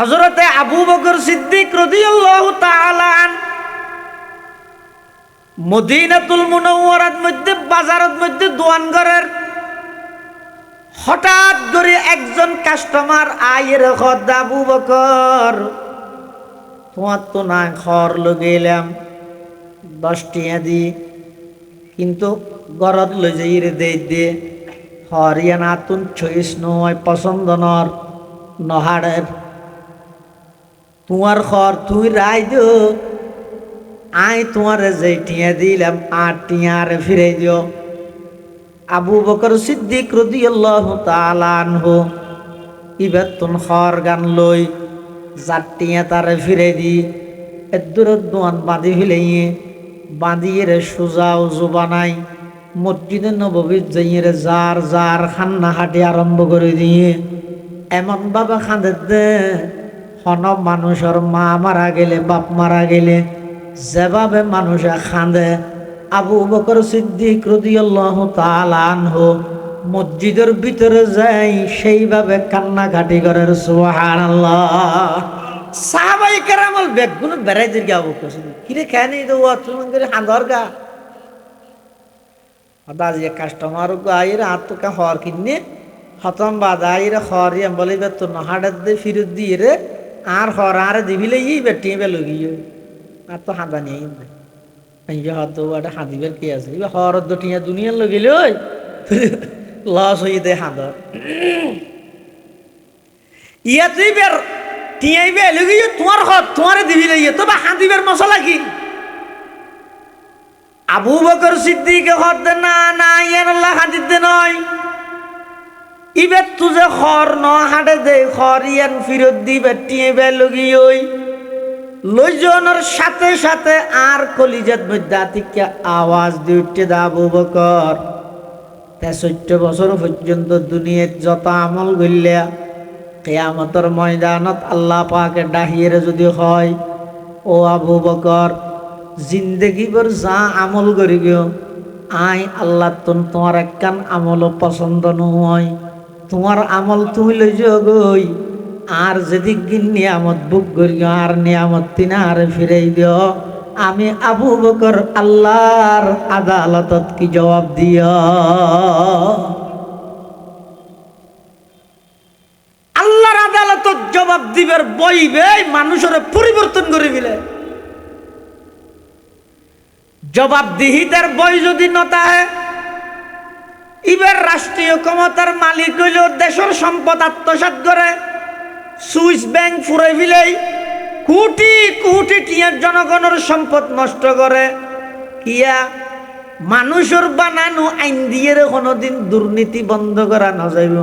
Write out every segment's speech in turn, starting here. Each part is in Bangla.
হযরতে আবু বকর সিদ্দিক রাদিয়াল্লাহু তাআলা মদিনাতুল মুনাওয়ারার মধ্যে বাজারের মধ্যে দোয়ান ঘরের হঠাৎ করে একজন কাস্টমার আইয়ের খদ আবু বকর তোমার তো না খর লগেলাম 10 টিয়া দি কিন্তু গরদ লই যাই রে দে হরিয়া না তুন ছইস নয় পছন্দ নর নহাড়ের তোমার খর তুই রাই দিও আই তোমার যে টিয়া দিলাম 8 টিয়া রে ফিরে দিও। আবু বকর সিদ্দিক রাদিয়াল্লাহু তাআলা আনহু ইবার তুন খর গান লই 4 টিয়া তারে ফিরে দি এদুর দোয়ান বাঁধি ফেলাইয়ে বাঁধিয়ে রে সোজা উজু বানাই মসজিদে নববীর যাইয়ে রে যার যার খান্না হাঁটি আরম্ভ করে দিয়ে এমন ভাবে খাঁদে দে হন মানুষের মা মারা গেলে বাপ মারা গেলে যেভাবে মানুষে খাঁদে আবু বকর সিদ্দিক রাদিয়াল্লাহু তাআলা আনহু মসজিদের ভিতরে যাই সেইভাবে কান্নাকাটি করে সুবহানাল্লাহ। সাহাবায়ে কেরামল বেগুন বেড়াই দির গা বকর কিরে খানি তো তুমি করে হাঁদর গা আদাজিয়া কাস্টমার গো আইরে আত্মকা হর কিনে হতম বাদাইরে হরিয়াম বলিবে তো নহাড়ে দে ফিরত দিয়ে রে আর হর আর দিবিলে ই বেটি বেলগিও আর তো হাঁদা নেই ইয়া হতো এটা হাঁদিবের কি আছে ইবা হর দটিয়া দুনিয়ার লগিলে ওই লস হই দে হাঁদর ইয়া তুই বের টিয়াই বেলগিও তোমার হত তোমারে দিবিলে ইয়ে তো বা হাঁদিবের মশলা কি আবু বকর সিদ্দিক হদ না না ইয়ান আল্লাহ হাদিতে নয় ইবে তুজে খর ন হাঁটে দে খর ইয়ান ফিরত দিবে টিয়ে বেলগি ওই লইজনের সাথে সাথে আর কলিজাত মধ্যে আতিকে আওয়াজ দিয়ে উঠতে দা আবু বকর 63 বছর পর্যন্ত দুনিয়াত যত আমল গইলা কিয়ামতের ময়দানত আল্লাহ পাকে ডাহিয়ে যদি হয় ও আবু বকর জিন্দগি ভর যা আমল করি গো আই আল্লাহ তোমার একখান আমল পছন্দ নয় তোমার আমল তুমি লই যাও গই আর যদি নিয়ামত বুক করি আর নিয়ামত তিনা আর ফিরাই দিও আমি আবু বকর আল্লাহর আদালতত কি জবাব দিও আল্লাহর আদালতত জবাব দিবার বইবে মানুষের পরিবর্তন করে দিলে জবাবদিহিতার বই যদি নতা হয় এবার রাষ্ট্রীয় ক্ষমতার মালিক হইল দেশের সম্পদ আত্মসাৎ করে সুইস ব্যাংক ফুরাই ফেলাই কোটি কোটি টিয়ার জনগণের সম্পদ নষ্ট করে কিয়া মানুষের বানানো আইন দিয়ে কোনোদিন দুর্নীতি বন্ধ করা না যাইব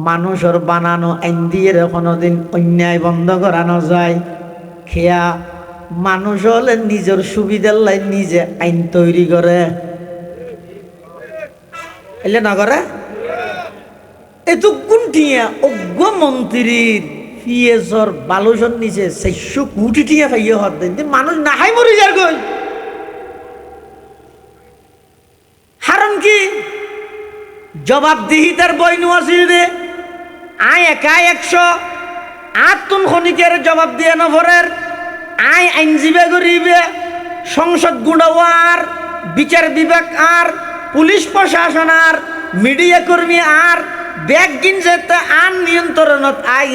মানুষের বানানো আইন দিয়ে কোনোদিন অন্যায় বন্ধ করা না যায় খেয়া মানুষ হলে নিজের সুবিধার লাই নিজে আইন তৈরি করে এলে না করে এত কোনটিয়া অজ্ঞ মন্ত্রীর পিএসর বালুসর নিচে 400 কোটি টিয়া পাইয়ে হত দেন মানুষ না হাই মরি যার গই হারণ কি জবাবদিহিতার বই নোয়াছিল রে আয় একা 108 টন খনিকের জবাব দিয়ে নভরের আই আইনজীবী গরিবে সংসদ গুণাওয়ার বিচার বিভাগ আর পুলিশ প্রশাসন আর মিডিয়া কর্মী আর ব্যাগ গিনজেতে আর নিয়ন্ত্রণত আই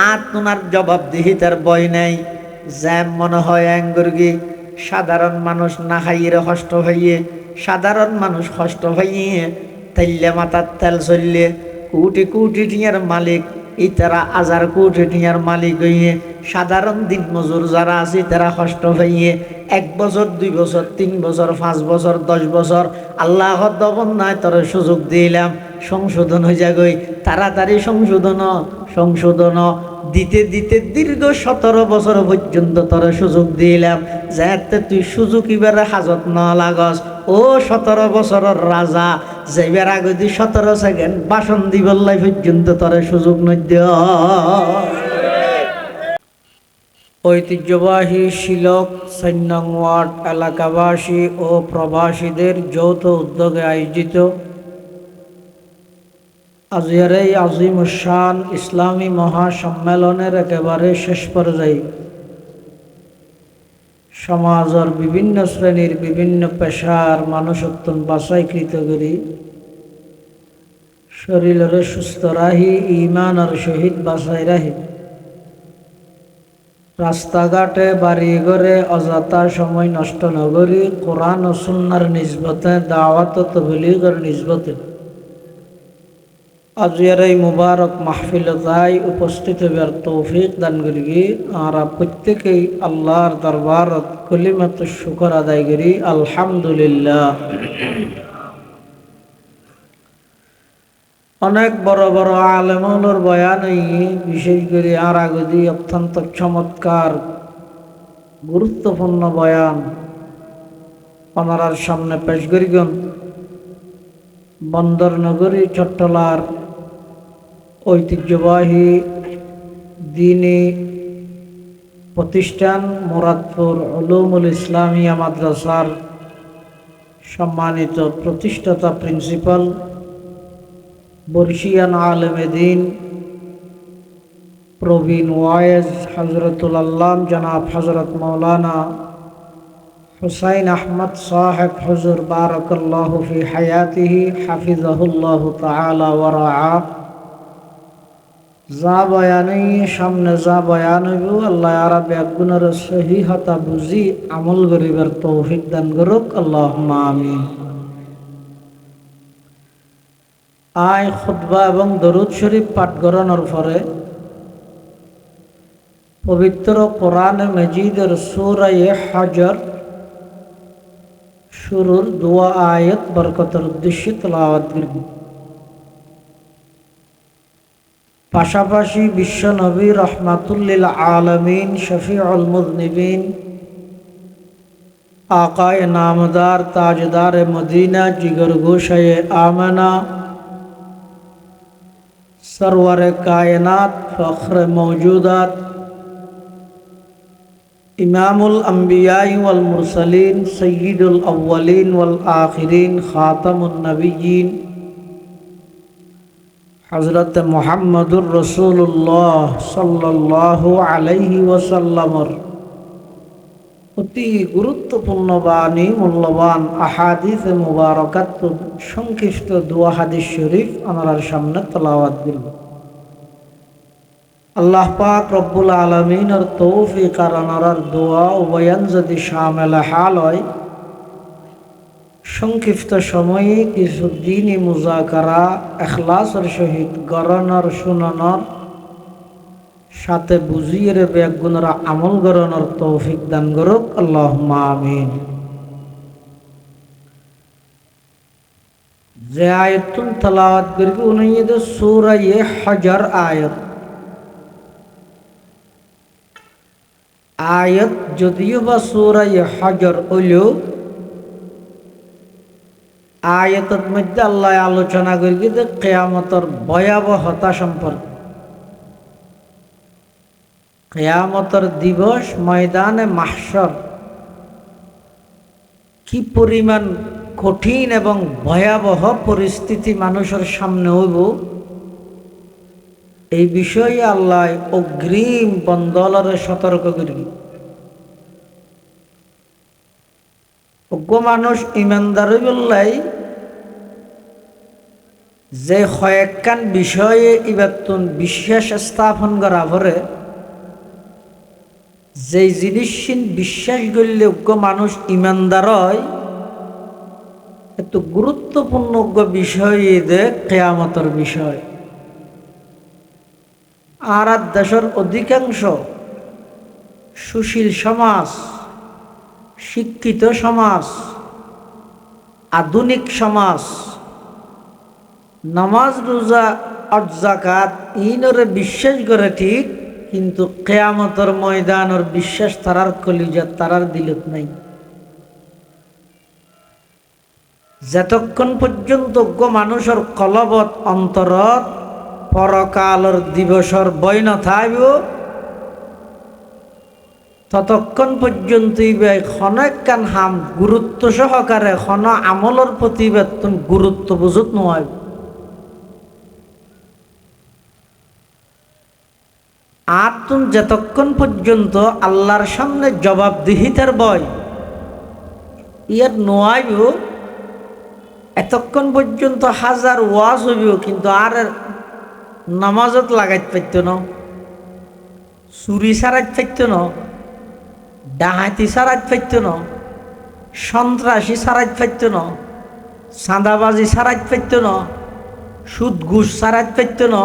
আর তোমার জবাবদিহিতার বই নাই জ্যাম মনে হয় অ্যাঙ্গর্গি সাধারণ মানুষ না খাইয়ে কষ্ট হইয়ে সাধারণ মানুষ কষ্ট হইয়ে তেল্লে মাথার তেল চললে কোটি কোটি টিয়ার মালিক ইতারা 1000 কোটি টিয়ার মালিক হইয়ে সাধারণ দিন মজুর যারা আছে তারা কষ্ট হইয়ে 1 বছর 2 বছর 3 বছর 5 বছর 10 বছর আল্লাহ দবন নাই তোর সুযোগ দিলাম সংশোধন হয়ে যাগই তাড়াতাড়ি সংশোধন দিতে দিতে দীর্ঘ 17 বছর পর্যন্ত তোর সুযোগ দিলাম যাতে তুই সুযোগ এবারে হাজত না লাগস ও 17 বছরের রাজা যাইবার আগে তুই 17 সেকেন্ড ভাষণ দিবার লাই পর্যন্ত তোর সুযোগ নদ্য ঐতিহ্যবাহী শিলক 4 নং ওয়ার্ড এলাকাবাসী ও প্রবাসীদের যৌথ উদ্যোগে আয়োজিত আজকের এই আজিমুশান ইসলামী মহাসম্মেলনের একেবারে শেষ পর্যায়ে সমাজের বিভিন্ন শ্রেণীর বিভিন্ন পেশার মানুষ অত্যন্ত বাছাইকৃত করি শরীরের সুস্থ রাহি ইমান আর শহীদ বাছাই রাহি রাস্তাঘাটে বাড়ি ঘরে অযথা সময় নষ্ট নগরী কোরআন ও সুন্নার নিসবতে দাওয়াত ও তবলীগের নিসবতে আজকের এই মুবারক মাহফিলতায় উপস্থিত হবার তৌফিক দান করি আর প্রত্যেকেই আল্লাহর দরবারত কলিমাত শুকর আদায় করি আলহামদুলিল্লাহ। অনেক বড় বড় আলেমুলের বয়ান বিশেষ করে আর আগদি অত্যন্ত চমৎকার গুরুত্বপূর্ণ বয়ান ওনার সামনে পেশ করিগন। বন্দর নগরী চট্টলার ঐতিহ্যবাহী দ্বীনী প্রতিষ্ঠান মুরাদপুর উলুমুল ইসলামিয়া মাদ্রাসার সম্মানিত প্রতিষ্ঠাতা প্রিন্সিপাল বর্ষিয়ান আলেমে দ্বীন প্রবীণ ওয়াইজ হজরতুল আল্লাম জনাব হজরত মৌলানা হুসাইন আহমদ সাহেব হুজুর বারাকাল্লাহু ফি হায়াতিহি হাফিজাহুল্লাহু তাআলা ওয়া রাআ। যা বয়ানই সামনে যা বয়ান হইব আল্লাহ আরবে একগুণের সহিহতা বুঝি আমল করিবার তৌফিক দান করুক আল্লাহুম্মা আমিন। আয় খুতবা এবং দরুদ শরীফ পাঠ করানোর পরে পবিত্র কোরআন মজিদের সূরা হজর শুরুর দোয়া আয়াত বরকতের উদ্দেশ্যে তেলাওয়াত করব। পাশাপাশি বিশ্ব নবী রহমাতুল্লিল আলামিন শফিউল মুযনিবিন আকায়ে নামদার তাজদার মদিনা জিগর গোশায়ে आमना सरवर कायनात फ़ख्र मौजूदात इमामुल अंबिया वल मुरसलीन सय्यिदुल अव्वलीन वल आखिरीन खातमुन नबिय्यीन हज़रत मुहम्मदुर रसूलुल्लाह सल्लल्लाहु अलैहि वसल्लमर অতি গুরুত্বপূর্ণ বাণী মূল্যবান আহাদিস মুবারাকাত সংক্ষিপ্ত দোয়া হাদিস শরীফ আমার সামনে তেলাওয়াত করব। আল্লাহ পাক রব্বুল আলামিনের তৌফিক আর আনার দোয়া ও বয়ান যদি শামিল হাল হয় সংক্ষিপ্ত সময়ে কিছু দ্বীনী মুযাকারা ইখলাসের সহিত গড়ানোর শুনানোর সাথে বুঝিয়ে বেগুনরা আমল করানোর তৌফিক দান করুক আল্লাহুম্মা আমিন। যে আয়াতুল তেলাওয়াত করব উনিদ সূরা হজর আয়াত যদিও বা সূরা হজর হলো আয়াতের মধ্যে আল্লাহ আলোচনা করি যে কিয়ামতের ভয়াবহতা সম্পর্কে। কিয়ামতের দিবস ময়দানে মাহশর কি পরিমাণ কঠিন এবং ভয়াবহ পরিস্থিতি মানুষের সামনে হইব এই বিষয়ে আল্লাহ অগ্রিম বন্দলরে সতর্ক করি। অজ্ঞ মানুষ ইমানদার বললাই যে কয়েকখান বিষয়ে ইবাতুন বিশ্বাস স্থাপন করা পরে যে জিনিস বিশ্বাস করলে অজ্ঞ মানুষ ইমানদার হয় এত গুরুত্বপূর্ণ বিষয় কিয়ামতের বিষয়। আর দেশের অধিকাংশ সুশীল সমাজ শিক্ষিত সমাজ আধুনিক সমাজ নামাজ রোজা আর যাকাত ইনরে বিশ্বাস করে ঠিক কিন্তু কিয়ামতের ময়দানের বিশ্বাস তারার কলিজাত তারার দিলত নাই। যতক্ষণ পর্যন্ত মানুষের কলবত অন্তরত পরকালের দিবসর বই না থাকব ততক্ষণ পর্যন্ত ক্ষণেকান হাম গুরুত্ব সহকারে ক্ষণ আমলের প্রতি গুরুত্ব বুঝত নয়। আর তুমি যতক্ষণ পর্যন্ত আল্লাহর সামনে জবাবদিহিতার বয় ইয়ার নোয়াইব এতক্ষণ পর্যন্ত হাজার ওয়াজ হইব কিন্তু আর নামাজত লাগাইতে পারত না, চুরি সারাইতে পারত না, ডাহাতি সারাইতে পারত না, সন্ত্রাসী সারাইতে পারত না, চাঁদাবাজি সারাইতে পারত না, সুদ ঘুষ সারাইতে পারত না,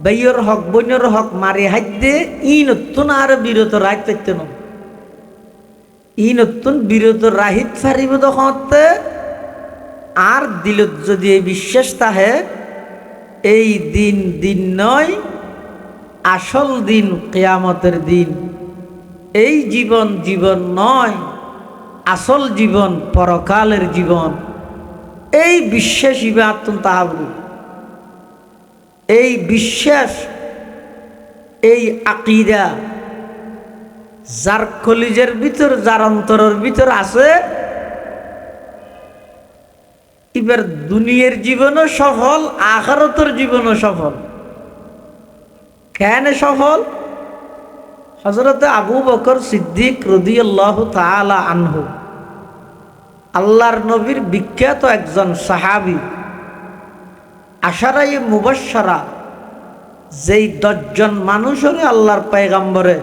বেয়র হক বইনের হক মারি হাইতে ই নতুন আর বিরত রাখতে পারত না। ই নতুন বিরত রাহিত ফারিব তখনতে আর দিলত যদি এই বিশ্বাস তাহে এই দিন দিন নয়, আসল দিন কিয়ামতের দিন। এই জীবন জীবন নয়, আসল জীবন পরকালের জীবন। এই বিশ্বাস ইবে আত্ম তাহাবু, এই বিশ্বাস, এই আকিদা যার কলিজের ভিতর, যার অন্তরের ভিতর আছে, এবার দুনিয়ার জীবনও সফল, আখিরাতের জীবনও সফল। কেন সফল? হযরত আবু বকর সিদ্দিক রাদিয়াল্লাহু তাআলা আনহু, আল্লাহর নবীর বিখ্যাত একজন সাহাবী, আশারায়ে মুবাশশারা, যেই 10 জন মানুষরে আল্লাহর পয়গম্বরে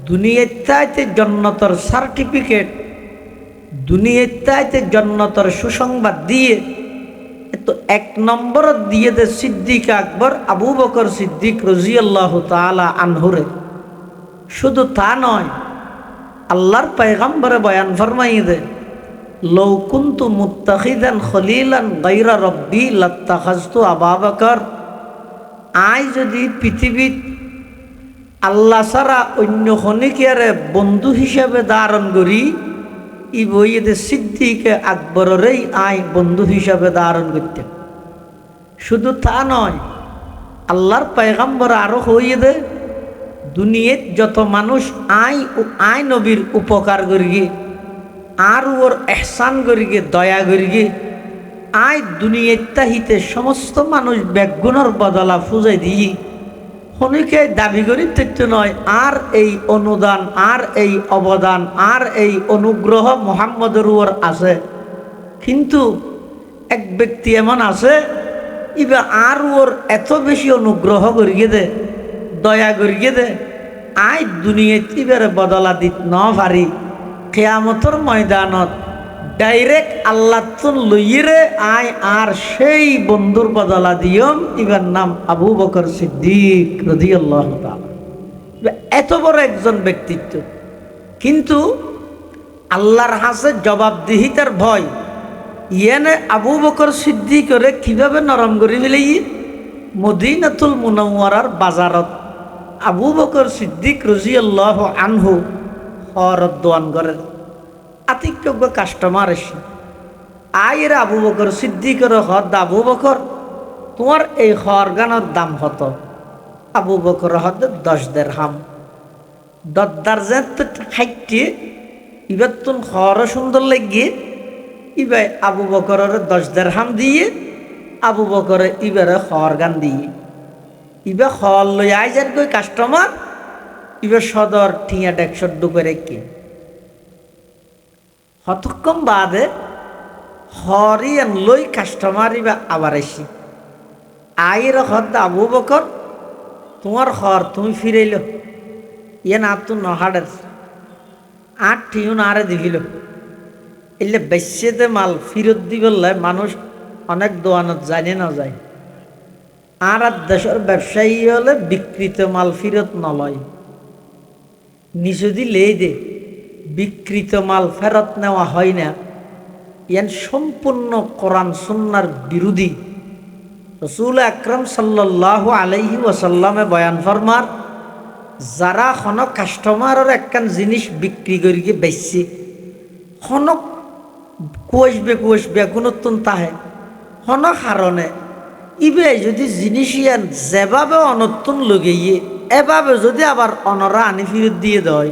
দুনিয়াতে জান্নাতের সার্টিফিকেট, দুনিয়াতে জান্নাতের সুসংবাদ দিয়ে তো 1 নম্বর দিয়ে দে সিদ্দিক আকবর আবু বকর সিদ্দিক রাদিয়াল্লাহু তাআলা আনহুরে। শুধু তা নয়, আল্লাহর পয়গম্বরে বয়ান ফরমাইয়ে দে, লাউ কুনতু মুত্তাখিদান খলিলান গায়রা রাব্বি লাত্তাখাযতু আবু বকর। আই যদি পৃথিবীত আল্লাহ ছাড়া অন্য খনিকেরে বন্ধু হিসাবে ধারণ করি, ই বইয়ে সিদ্দিকে আকবরেরই আই বন্ধু হিসাবে ধারণ করতেন। শুধু তা নয়, আল্লাহর পয়গম্বর আরো হইয়ে দে, দুনিয়াত যত মানুষ আই নবীর উপকার করিগে, আর ওর এহসান করিগে, দয়া করিগে, আই দুনিয়াত তাহিতে সমস্ত মানুষ বেগুনের বদলা ফুজাই দিয়ে হনিকে দাবি করি তথ্য নয়। আর এই অনুদান, আর এই অবদান, আর এই অনুগ্রহ মুহাম্মদের উপর আছে। কিন্তু এক ব্যক্তি এমন আছে, ইবা আর ওর এত বেশি অনুগ্রহ করিয়ে দে, দয়া করিয়ে দে, আই দুনিয়াত ইবারে বদলা দিত ন পারি, কিয়ামতের ময়দানত ডাইরেক্ট আল্লাহ তুন লইরে আই আর সেই বন্ধুর বদলা দিয়ম। ইবার নাম আবু বকর সিদ্দিক রাদিয়াল্লাহু তাআলা। এত বড় একজন ব্যক্তিত্ব, কিন্তু আল্লাহর হাতে জবাবদিহিতার ভয় ইয়ানে আবু বকর সিদ্দিকরে কিভাবে নরম করে ফেলাই। মদিনাতুল মুনাওয়ারার বাজারত আবু বকর সিদ্দিক রাদিয়াল্লাহু আনহু হরদ দোয়ান করেন। আতিক্য কাস্টমার এসে আইরে আবু বকর সিদ্দিকের হদ, আবু বকর তোমার এই খরগানোর দাম হত? আবু বকর হদ 10 দিরহাম। 10 দার্জেন তো খাইতে এবার তুন খর সুন্দর লাগিয়ে ইবাই আবু বকরের 10 দিরহাম দিয়ে আবু বকরে ইবারে খরগান দিয়ে ইবা খর লই আই যার কই কাস্টমার ইবার সদর ঠিয়া 150 ডুবে রেখে হতক্ষণ বাদে হরিয়ান লই কাস্টমার ইবা আবার এসি আইর হদ, আবু বকর তোমার হর তুমি ফিরাইল, ইয়ে না তো নহাডের 8 টিউন আরে দিবিল। এলে বেশিতে মাল ফিরত দিবলে মানুষ অনেক দোয়ানত জানে না যায়। আর দেশের ব্যবসায়ী হলে বিকৃত মাল ফিরত নলয়, নিচুদি লেই দে, বিকৃত মাল ফেরত নেওয়া হয় না। ইয়ান সম্পূর্ণ কোরআন সুন্নাহর বিরোধী। রাসূল আকরাম সাল্লাল্লাহু আলাইহি ওয়াসাল্লামে বয়ান ফরমার, যারা কোনো কাস্টমারের একখান জিনিস বিক্রি করি গিয়ে বেচছে, হনক কুয়াশবে গুণত্তন তাহে হনক হারণে ইবে যদি জিনিস ইয়ান যেভাবে অনত্তন লগেইয়ে এভাবে যদি আবার অনরা আনি ফিরত দিয়ে দেয়,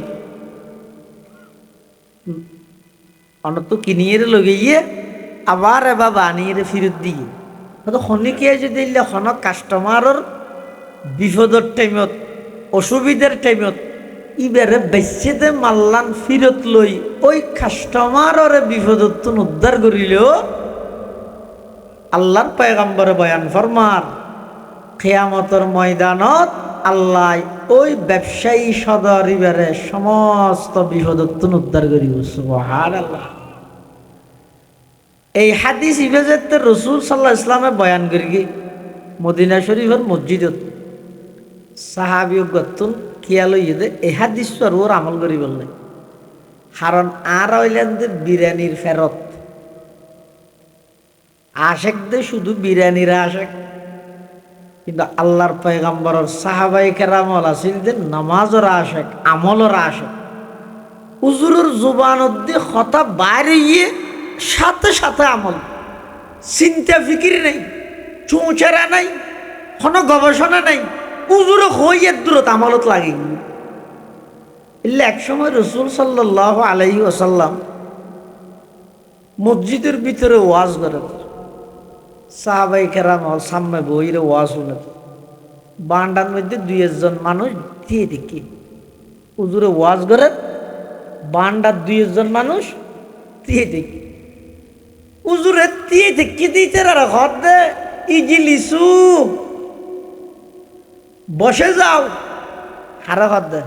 অনত কিনিয়ে লগেইয়ে আবার এভাবে আনিয়ে ফিরত দিয়ে, শনিকে যদি হনক কাস্টমারের বিপদের টাইমত অসুবিধার টাইমত ইবারে বেচেতে মাল্লান ফিরত লই ওই কাস্টমাররে বিপদত উদ্ধার করিলেও আল্লাহর পয়গম্বরে বয়ান ফরমার কিয়ামতের ময়দানত আল্লাহ ওই ব্যবসায়ী সদরিবারে সমস্ত বিপদত উদ্ধার করিব সুবহানাল্লাহ। এই হাদিস ইবাজতে রসুল সাল্লাল্লাহু আলাইহি ইসলামে বয়ান করি মদিনা শরীফের মসজিদত সাহাবী গতুন কিয়ালই যে এই হাদিস আর ওর আমল করি বললে কারণ আর হইলেন যে বিরিয়ানির ফেরত আশেক দে শুধু বিরিয়ানির আশেক, কিন্তু আল্লাহর পয়গম্বরের সাহাবায়ে কেরামল আছিল যে নামাজের আশেক, আমলের আশেক। হুজুরের জুবানত দিয়ে কথা বাইরে গিয়ে সাথে সাথে আমল, চিন্তা ফিকির নেই, চৌচারা নাই, কোনো গবেষণা নাই, হুজুরে হইয়ে দূরত আমলত লাগে। এলে এক সময় রসুল সাল্লাল্লাহু আলাইহি ওয়াসাল্লাম মসজিদের ভিতরে ওয়াজ করে, সাহাবাই কেরাম সামনে বইরে ওয়াজ শুনে, বান্ডার মধ্যে দুই একজন মানুষ দিয়ে দেখি হুজুরে ওয়াজ করে, বান্ডার দুই একজন মানুষ দিয়ে দেখি হুজুরে দিয়ে দেখি দিতে ঘর দে ইজি লিসু বসে যাও হারা ঘর দে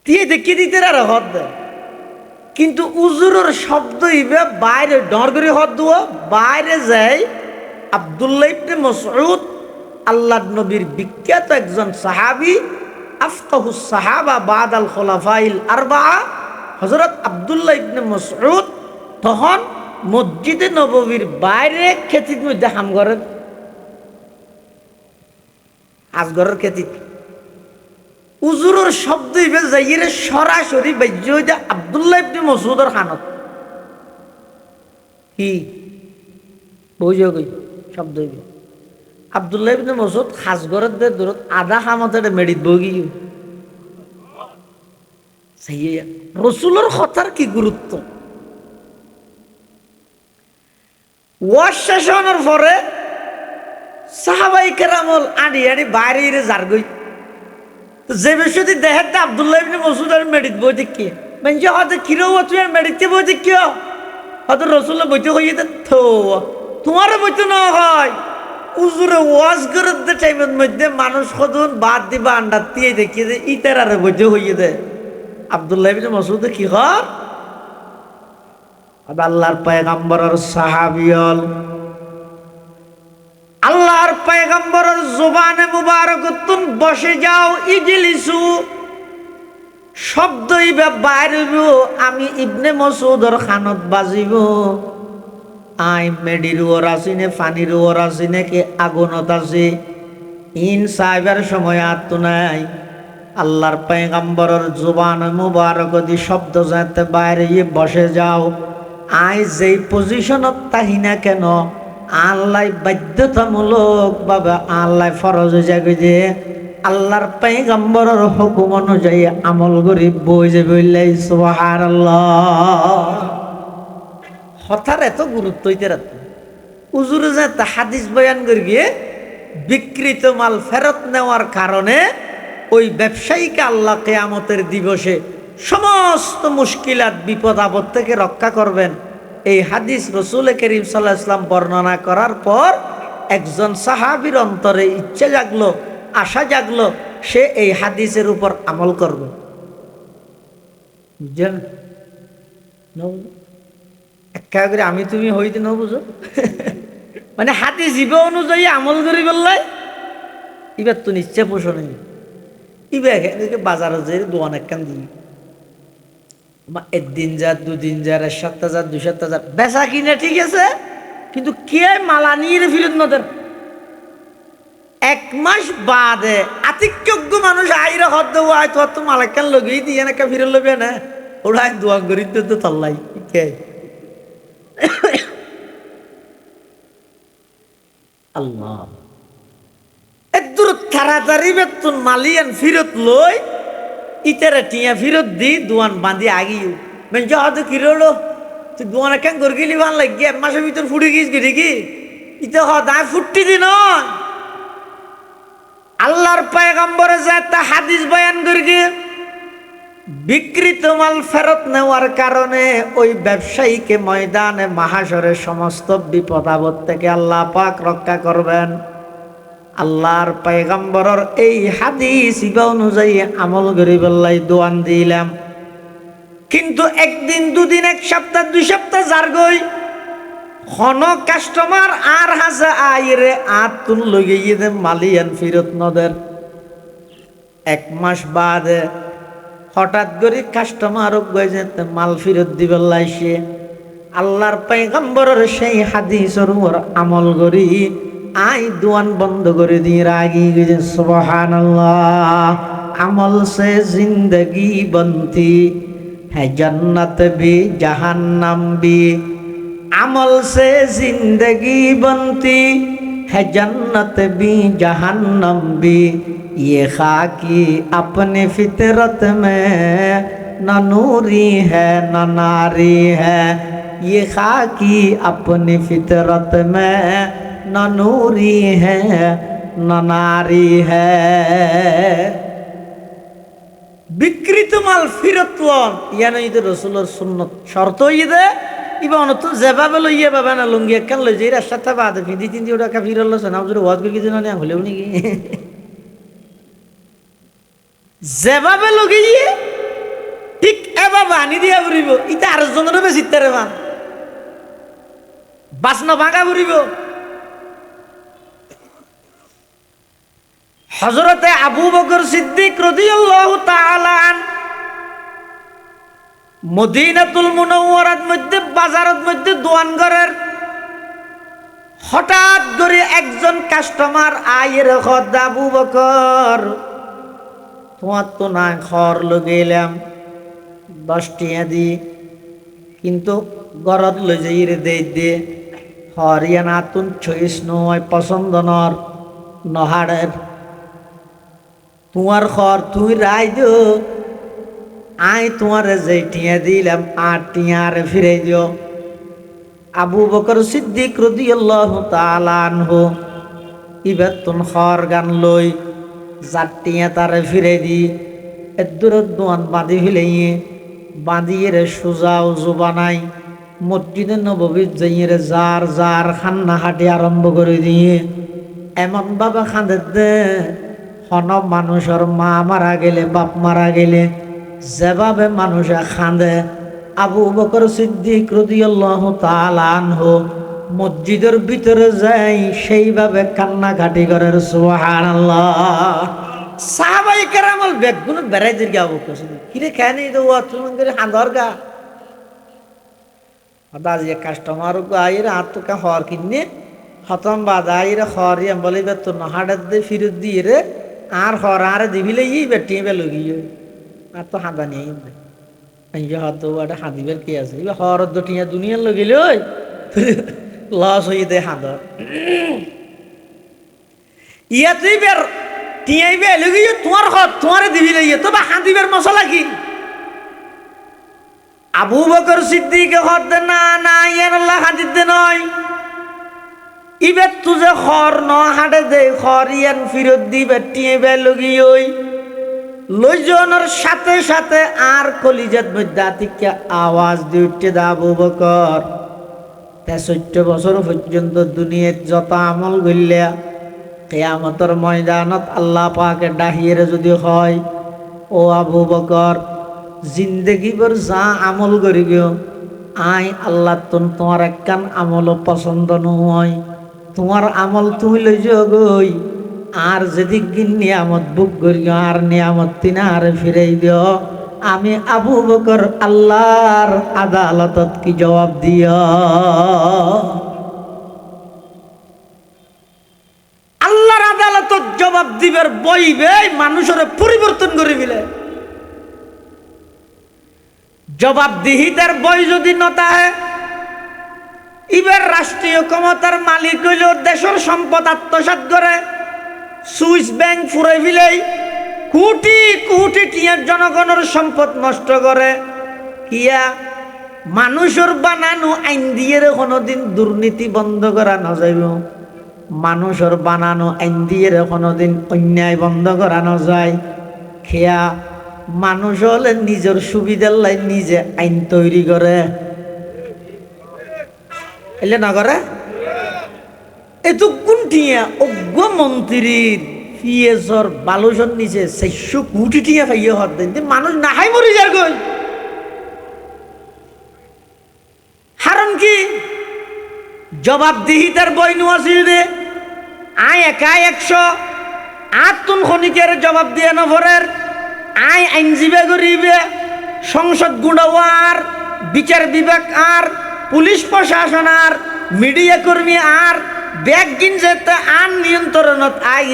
দিয়ে দেখি দিতে ঘর দে। কিন্তু উজুরের শব্দ ইবে বাইরে ডর করে হদ দুও বাইরে যায় আব্দুল্লাহ ইবনে মাসউদ আল্লাহর নবীর বিখ্যাত একজন সাহাবী, আফকাহুস সাহাবা বাদাল খুলাফাইল আরবাআ হযরত আব্দুল্লাহ ইবনে মাসউদ তখন মসজিদে নববীর বাইরে খেতির মধ্যে হাম করেন, আজগরের খেতি উজুরের শব্দ ইবে যাইরে সরাসরি বাইজা আব্দুল্লাহ ইবনে মাসউদের খানত কি বুঝো কই শব্দ ইবে আব্দুল্লাহ ইবনে মাসউদ খাসগরের দে দূরত আধা খামতে মেডিত বগি সাইয়া রাসূলের কথার কি গুরুত্ব। ওয়াজ শেষ হওয়ার পরে সাহাবাই কেরামল আড়ি আড়ি বাইরে জারগই যে বিষয়টি দেখে আব্দুল্লাহ ইবনে মাসউদ আর মেডিত বই দেখি মানে হয়তো কিরো তুই আর মেডিতে বই দেখি হয়তো রসুল্লাহ বইতে হইয়ে দে থো তোমারও বইতে না হয় উজুরে ওয়াজ করে দে টাইমের মধ্যে মানুষ কদন বাদ দিবা আন্ডার দিয়ে দেখি যে ইতার আর বইতে হইয়ে দে আব্দুল্লাহ ইবনে মাসউদ কি হর আল্লাহর পয়গম্বরের সাহাবিয়ল আল্লাহর পয়গম্বরের জবানে মুবারকতুন বসে যাও ইজলিসু শব্দ ইবে বাইরব আমি ইবনে মাসউদের খানত বাজিব আই মেডির ওর আসিনে ফানির ওর আসিনে কি আগুনত আছে ইন সাইবার সময় আত্ম নাই আল্লাহর পয়গম্বরের জবানে মুবারক দি শব্দ যাতে বাইরে বসে যাও আই যেই পজিশনত তাহিনা কেন আল্লাহ বাধ্যতামূলক ভাবে আল্লাহ ফরজ জাগে যে আল্লাহর পয়গম্বরের হুকুম অনুযায়ী আমল করি বই যে বললে সুবহানাল্লাহ। হঠাৎ এত গুরুত্ব হইতে রাখতো উজুরে যে হাদিস বয়ান করে গিয়ে বিকৃত মাল ফেরত নেওয়ার কারণে ওই ব্যবসায়ীকে আল্লাহ কিয়ামতের দিবসে সমস্ত মুশকিলাত বিপদ আপদ থেকে রক্ষা করবেন। এই হাদিস রসুল করিম সাল্লাল্লাহু আলাইহি ওয়াসাল্লাম বর্ণনা করার পর একজন সাহাবীর অন্তরে ইচ্ছে জাগলো, আশা জাগলো, সে এই হাদিসের উপর আমল করবে। বুঝছেন একা করে আমি তুমি হইতে ন বুঝো মানে হাদিস ইবে অনুযায়ী আমল করি বললে এবার তো নিশ্চয় পোষণ ইবে বাজারে যে দোয়ান একখান দিই একদিন যা দুদিন যার 1 সপ্তাহ যার 2 সপ্তাহ যার বেচা কিনে ঠিক আছে, কিন্তু কে মালা নিয়ে ফিরত নদের 1 মাস বাদে আতিক্যজ্ঞ মানুষ আইরে হদ্দ আয় তোর তো মালাকান লগেই দিয়ে না ফিরে লবে না ওরা দোয়া করি তো তল্লাই কে আল্লাহ এদুর তাড়াতাড়ি বেতন মালিয়ান ফিরত লই ইতারে টিয়া ফিরত দি দোয়ান বাঁধি আগিও মানে হয়তো কি রলো তুই দোয়ান একখান করে গেলি ভাল লাগে 1 মাসের ভিতর ফুটে গিয়েছি দেখি ইতে হদায় ফুটটি দিন আল্লাহর পয়গম্বরে যে একটা হাদিস বয়ান করি বিকৃত মাল ফেরত নেওয়ার কারণে ওই ব্যবসায়ীকে ময়দানে মাহাশরের সমস্ত বিপদ আপদ থেকে আল্লাহ পাক রক্ষা করবেন। আল্লাহর পয়গম্বরের এই হাদিস ইবা অনুযায়ী আমল করি বললাই দোয়ান দিলাম। কিন্তু একদিন দুদিন এক সপ্তাহ দুই সপ্তাহ যার গই হন কাস্টমার আর হাসে আইরে তুন লইয়ে দে মালিয়ান ফিরত নদের। এক মাস বাদে হঠাৎ করে কাস্টমার গেছে মাল ফিরত দিবে লাইছে। আল্লাহর পয়গম্বরের সেই হাদিসের উপর আমল করি আই দোয়ান বন্ধ করে দিয়ে রাগি গেছে। সুবহানাল্লাহ। আমল সে জিন্দগি বনতি है जन्नत भी जहन्नम भी, अमल से जिंदगी बनती है जन्नत भी जहन्नम भी, ये खाकी अपने फितरत में न नूरी है न नारी है, ये खाकी अपनी फितरत में न नूरी है न नारी है। বিকৃত মাল ফিরত লন ইয়ানো ঈদের রসুলের সুন্নত শর্ত ঈদে ইবা অনত যেভাবে লইয়ে পাবে না লুঙ্গি একখান লই যাই রাস্তাটা বাদে ফিদি তিন টাকা ফিরল লোসেন আপনার ওয়াজ করে কিছু না হলেও নাকি যেভাবে লগিয়ে ঠিক এভাবে আনি দিয়া ফুরিব ইটা আর জনের বেশি তারে মান বাসনা ভাঙা ফুরিব। হযরতে আবু বকর সিদ্দিক রাদিয়াল্লাহু তাআলা মদিনাতুল মুনাওয়ারার মধ্যে বাজারের মধ্যে দোয়ান ঘরের হঠাৎ করে একজন কাস্টমার আইয়ের খদ আবু বকর তোমার তো না খর লগেলাম 10 টিয়া দি কিন্তু ঘরত লই যাই রে দে হরিয়া না তুন ছইস নয় পছন্দ নর নহাড়ের তোমার খর তুই রাই দিও আই তোমার যে টিয়া দিলাম 8 টিয়ার ফিরে দিও। আবু বকর সিদ্দিক রাদিয়াল্লাহু তাআলা আনহু ইবার তুন খর গান লই 4 টিয়া তারে ফিরে দি এদুর দোয়ান বাঁধি ফেলাইয়ে বাঁধিয়ে রে সোজা উজু বানাই মসজিদে নববীর যাইয়ে যার যার খান্না হাঁটি আরম্ভ করে দিয়ে এমন ভাবে খাঁদে দে হন মানুষের মা মারা গেলে বাপ মারা গেলে যেভাবে মানুষে খাঁদে আবু বকর সিদ্দিক রাদিয়াল্লাহু তাআলা আনহু মসজিদের ভিতরে যাই সেইভাবে কান্নাকাটি করে। সুবহানাল্লাহ। সাহাবায়ে কেরামল বেগুন বেড়াই দির গা বকর সিদ্দিক কিরে খানি তো তুমি করে হাঁদর গা দাজ এক কাস্টমার গো আইরে আতকা হর কিনে খতম বাদা আইরে হরিয়াম বলে বে তো নহাড়ে দে ফিরত দিয়ে রে আর হর আর দিবিলে ই বেটি বে লগিয়ে আর তো হাঁদা নেই আইয়া হাত ওটা হাঁদিবের কি আছে এবার হর দুটিয়া দুনিয়ার লগিলে ওই লস হয়ে দে হাঁদর ইয়া তুই বের টিয়াই বে লগিয়ে তোমার হত তোমারে দিবিলে ইয়ে তো বা হাঁদিবের মশলা কি। আবু বকর সিদ্দিক হত দে না না ইয়ান আল্লাহ হাঁদিতে নয় ইবের তুজে খর ন হাঁটে দে খর ইয়ান ফিরত দিবে টিয়ে বে লগি ওই লইজনের সাথে সাথে আর কলিজাত মধ্যে আতিকে আওয়াজ দিয়ে উঠতে দা আবু বকর 63 বছর পর্যন্ত দুনিয়াত যত আমল গইলা কিয়ামতের ময়দানত আল্লাহ পাকে ডাহিয়ে যদি হয় ও আবু বকর জিন্দগি ভর যা আমল করি গো আই আল্লাহ তোমার একখান আমল পছন্দ নয় তোমার আমল তুমি লই যাও গই আর যদি নিয়ামত বুক করি আর নিয়ামত তিনা আর ফিরাই দিও আমি আবু বকর আল্লাহর আদালতত কি জবাব দিও। আল্লাহর আদালতত জবাব দিবার বইবে মানুষের পরিবর্তন করে দিলে জবাবদিহিতার বই যদি নতা হয় এবার রাষ্ট্রীয় ক্ষমতার মালিক হইল দেশের সম্পদ আত্মসাৎ করে সুইস ব্যাংক ফুরাই ফেলাই কোটি কোটি টিয়ার জনগণের সম্পদ নষ্ট করে কিয়া মানুষের বানানো আইন দিয়ে কোনোদিন দুর্নীতি বন্ধ করা না যাইব মানুষের বানানো আইন দিয়ে কোনোদিন অন্যায় বন্ধ করানো যায়? খেয়া মানুষ হলে নিজের সুবিধার লাই নিজে আইন তৈরি করে, এলে না করে? এত কোনটিয়া অজ্ঞ মন্ত্রীর পিএসর বালুসর নিচে 400 কোটি টিয়া পাইয়ে হত দেন, মানুষ না হাই মরি যার গই। হারণ কি জবাবদিহিতার বই নোয়াছিল রে। আয় একা 108 খনিকের জবাব দিয়ে নভরের আই আইনজীবী গরিবে সংসদ গুণাওয়ার বিচার বিভাগ আর পুলিশ প্রশাসন আর মিডিয়া কর্মী আর ব্যাগ গিনজেতে আন নিয়ন্ত্রণত আই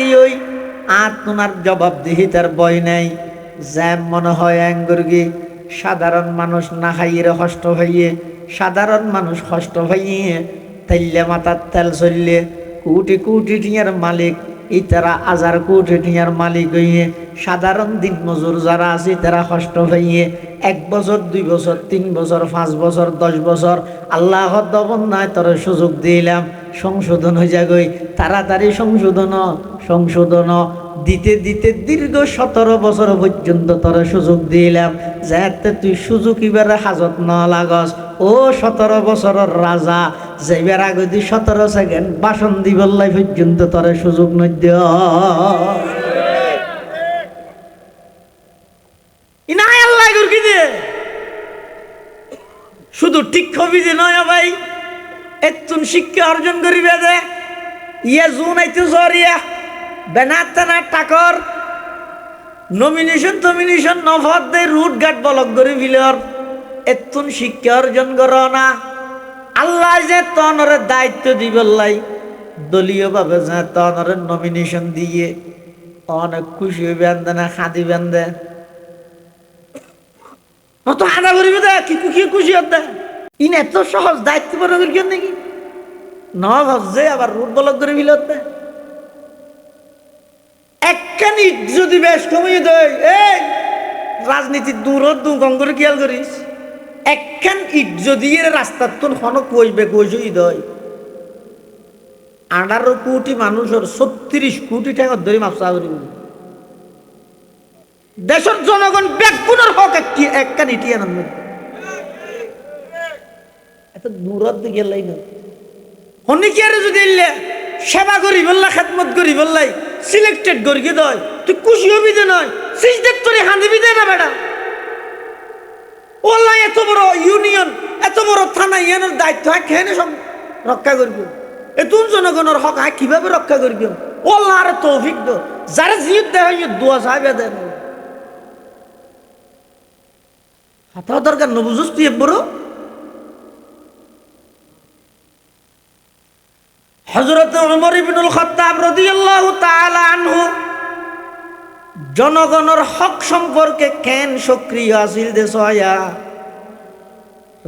তোমার জবাবদিহিতার বই নাই। জ্যাম মনে হয় অ্যাঙ্গুরগি সাধারণ মানুষ না খাইয়ে কষ্ট হইয়ে, সাধারণ মানুষ কষ্ট হইয়ে তাইলে মাথার তেল চললে কোটি কোটি টিয়ার মালিক ইতারা 1000 কোটি টিয়ার মালিক হইয়ে, সাধারণ দিন মজুর যারা আছে তারা কষ্ট হইয়ে 1 বছর 2 বছর 3 বছর 5 বছর 10 বছর আল্লাহ দবন নাই তোর সুযোগ দিলাম সংশোধন হয়ে যাগই। তাড়াতাড়ি সংশোধন দিতে দিতে দীর্ঘ 17 বছর পর্যন্ত তোর সুযোগ দিলাম, যাতে তুই সুযোগ এবারে হাজত না লাগস। ও 17 বছরের রাজা, যাইবার আগে তুই 17 সেকেন্ড বাসন দিবল্লাই পর্যন্ত তোর সুযোগ নদ্য। ইনাই আল্লাহ গুরকি দে শুধু ঠিক হবি যে নয় ভাই, এতুন শিক্ষা অর্জন করিবে দে ইয়া জুন আইতে জরিয়া বেনাতানা টাকর নমিনেশন নফত দে রুট গাট বলক করি ফিলর এতুন শিক্ষা অর্জন কর না। আল্লাহ যে তনরে দায়িত্ব দিবল্লাই দলীয় ভাবে যে তনরে নমিনেশন দিয়ে অনেক খুশি হইবেন না, খাদি বেন্দে তো আদা করিবে দে কি খুশি হতে ইন এত সহজ দায়িত্ব পালন করি নাকি ন ভাবছে আবার রুট বলক করে ফিলতে একখানি যদি বেশ কমিয়ে দেয়। এই রাজনীতির দূরত দু কম করে খেয়াল করিস, একখান ইট যদি এর রাস্তার তোর হন কইবে কইসই দেয় 18 কোটি মানুষের 36 কোটি টাকা ধরে মাপসা করিব। দেশের জনগণ ব্যাকুণের হক একখান ইটি আনন্দ এত দূরত গেলাই না হনিকিয়ারে যদি এলে সেবা করি বললা খেদমত করি বললাই সিলেক্টেড করি দয় তুই খুশি হবি দে নয় সিজদেক তোরে হাঁদিবি দে না ম্যাডাম। ওল্লা এত বড় ইউনিয়ন এত বড় থানা ইয়ানের দায়িত্ব হয় খেয়ে সব রক্ষা করবি, এতুন জনগণের হক হয় কিভাবে রক্ষা করবি? ওল্লা আরে তৌফিক দো যারা জিয়ত দেয় দোয়া সাহেব দেন হাতা দরকার নবুজুস তুই বড়। হযরত ওমর ইবনুল খাত্তাব রাদিয়াল্লাহু তাআলা আনহু জনগণের হক সম্পর্কে কেন সক্রিয় আছিল দেশয়া,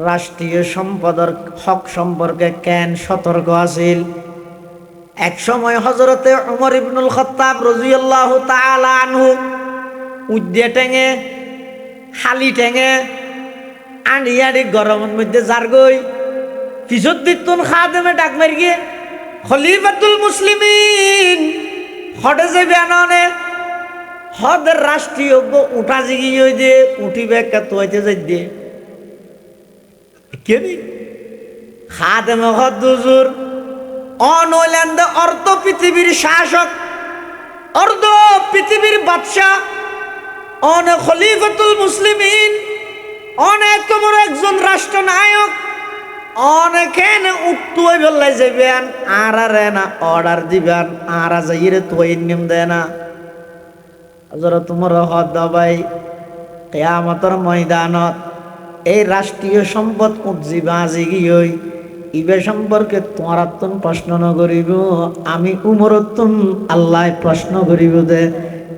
রাষ্ট্রীয় সম্পদের হক সম্পর্কে কেন সতর্ক আছিল। এক সময় হযরতে ওমর ইবনুল খাত্তাব রাদিয়াল্লাহু তাআলা আনহু উদ্দে টেঙে খালি টেঙে আড়ি গরমের মধ্যে জারগই পিছত দিতুন খাদেমে ডাক মারিয়ে খলিফাতুল মুসলিমিন হডে যে বেয়ানে হদের রাষ্ট্রীয় উঠা জিগি হই দে উঠি ব্যাগটা তোয়াইতে যাই দে কেনি খাদেমে হদ দুজুর অনৈল্যান্ড অর্ধ পৃথিবীর শাসক অর্ধ পৃথিবীর বাদশাহ অনেক খলিফাতুল মুসলিমিন অনেক বড় একজন রাষ্ট্রনায়ক অনেকেন উঠতুই বললাই যাবেন আর না অর্ডার দিবেন আর যাইরে তুই নিয়ম দেয় না। যারা তোমার হদ ভাই কিয়ামতের ময়দানত এই রাষ্ট্রীয় সম্পদ উজ্জিবা জিগিয়ই ইবে সম্পর্কে তোমার আত্মন প্রশ্ন ন করিব, আমি উমরতুন আল্লাহ প্রশ্ন করিব দে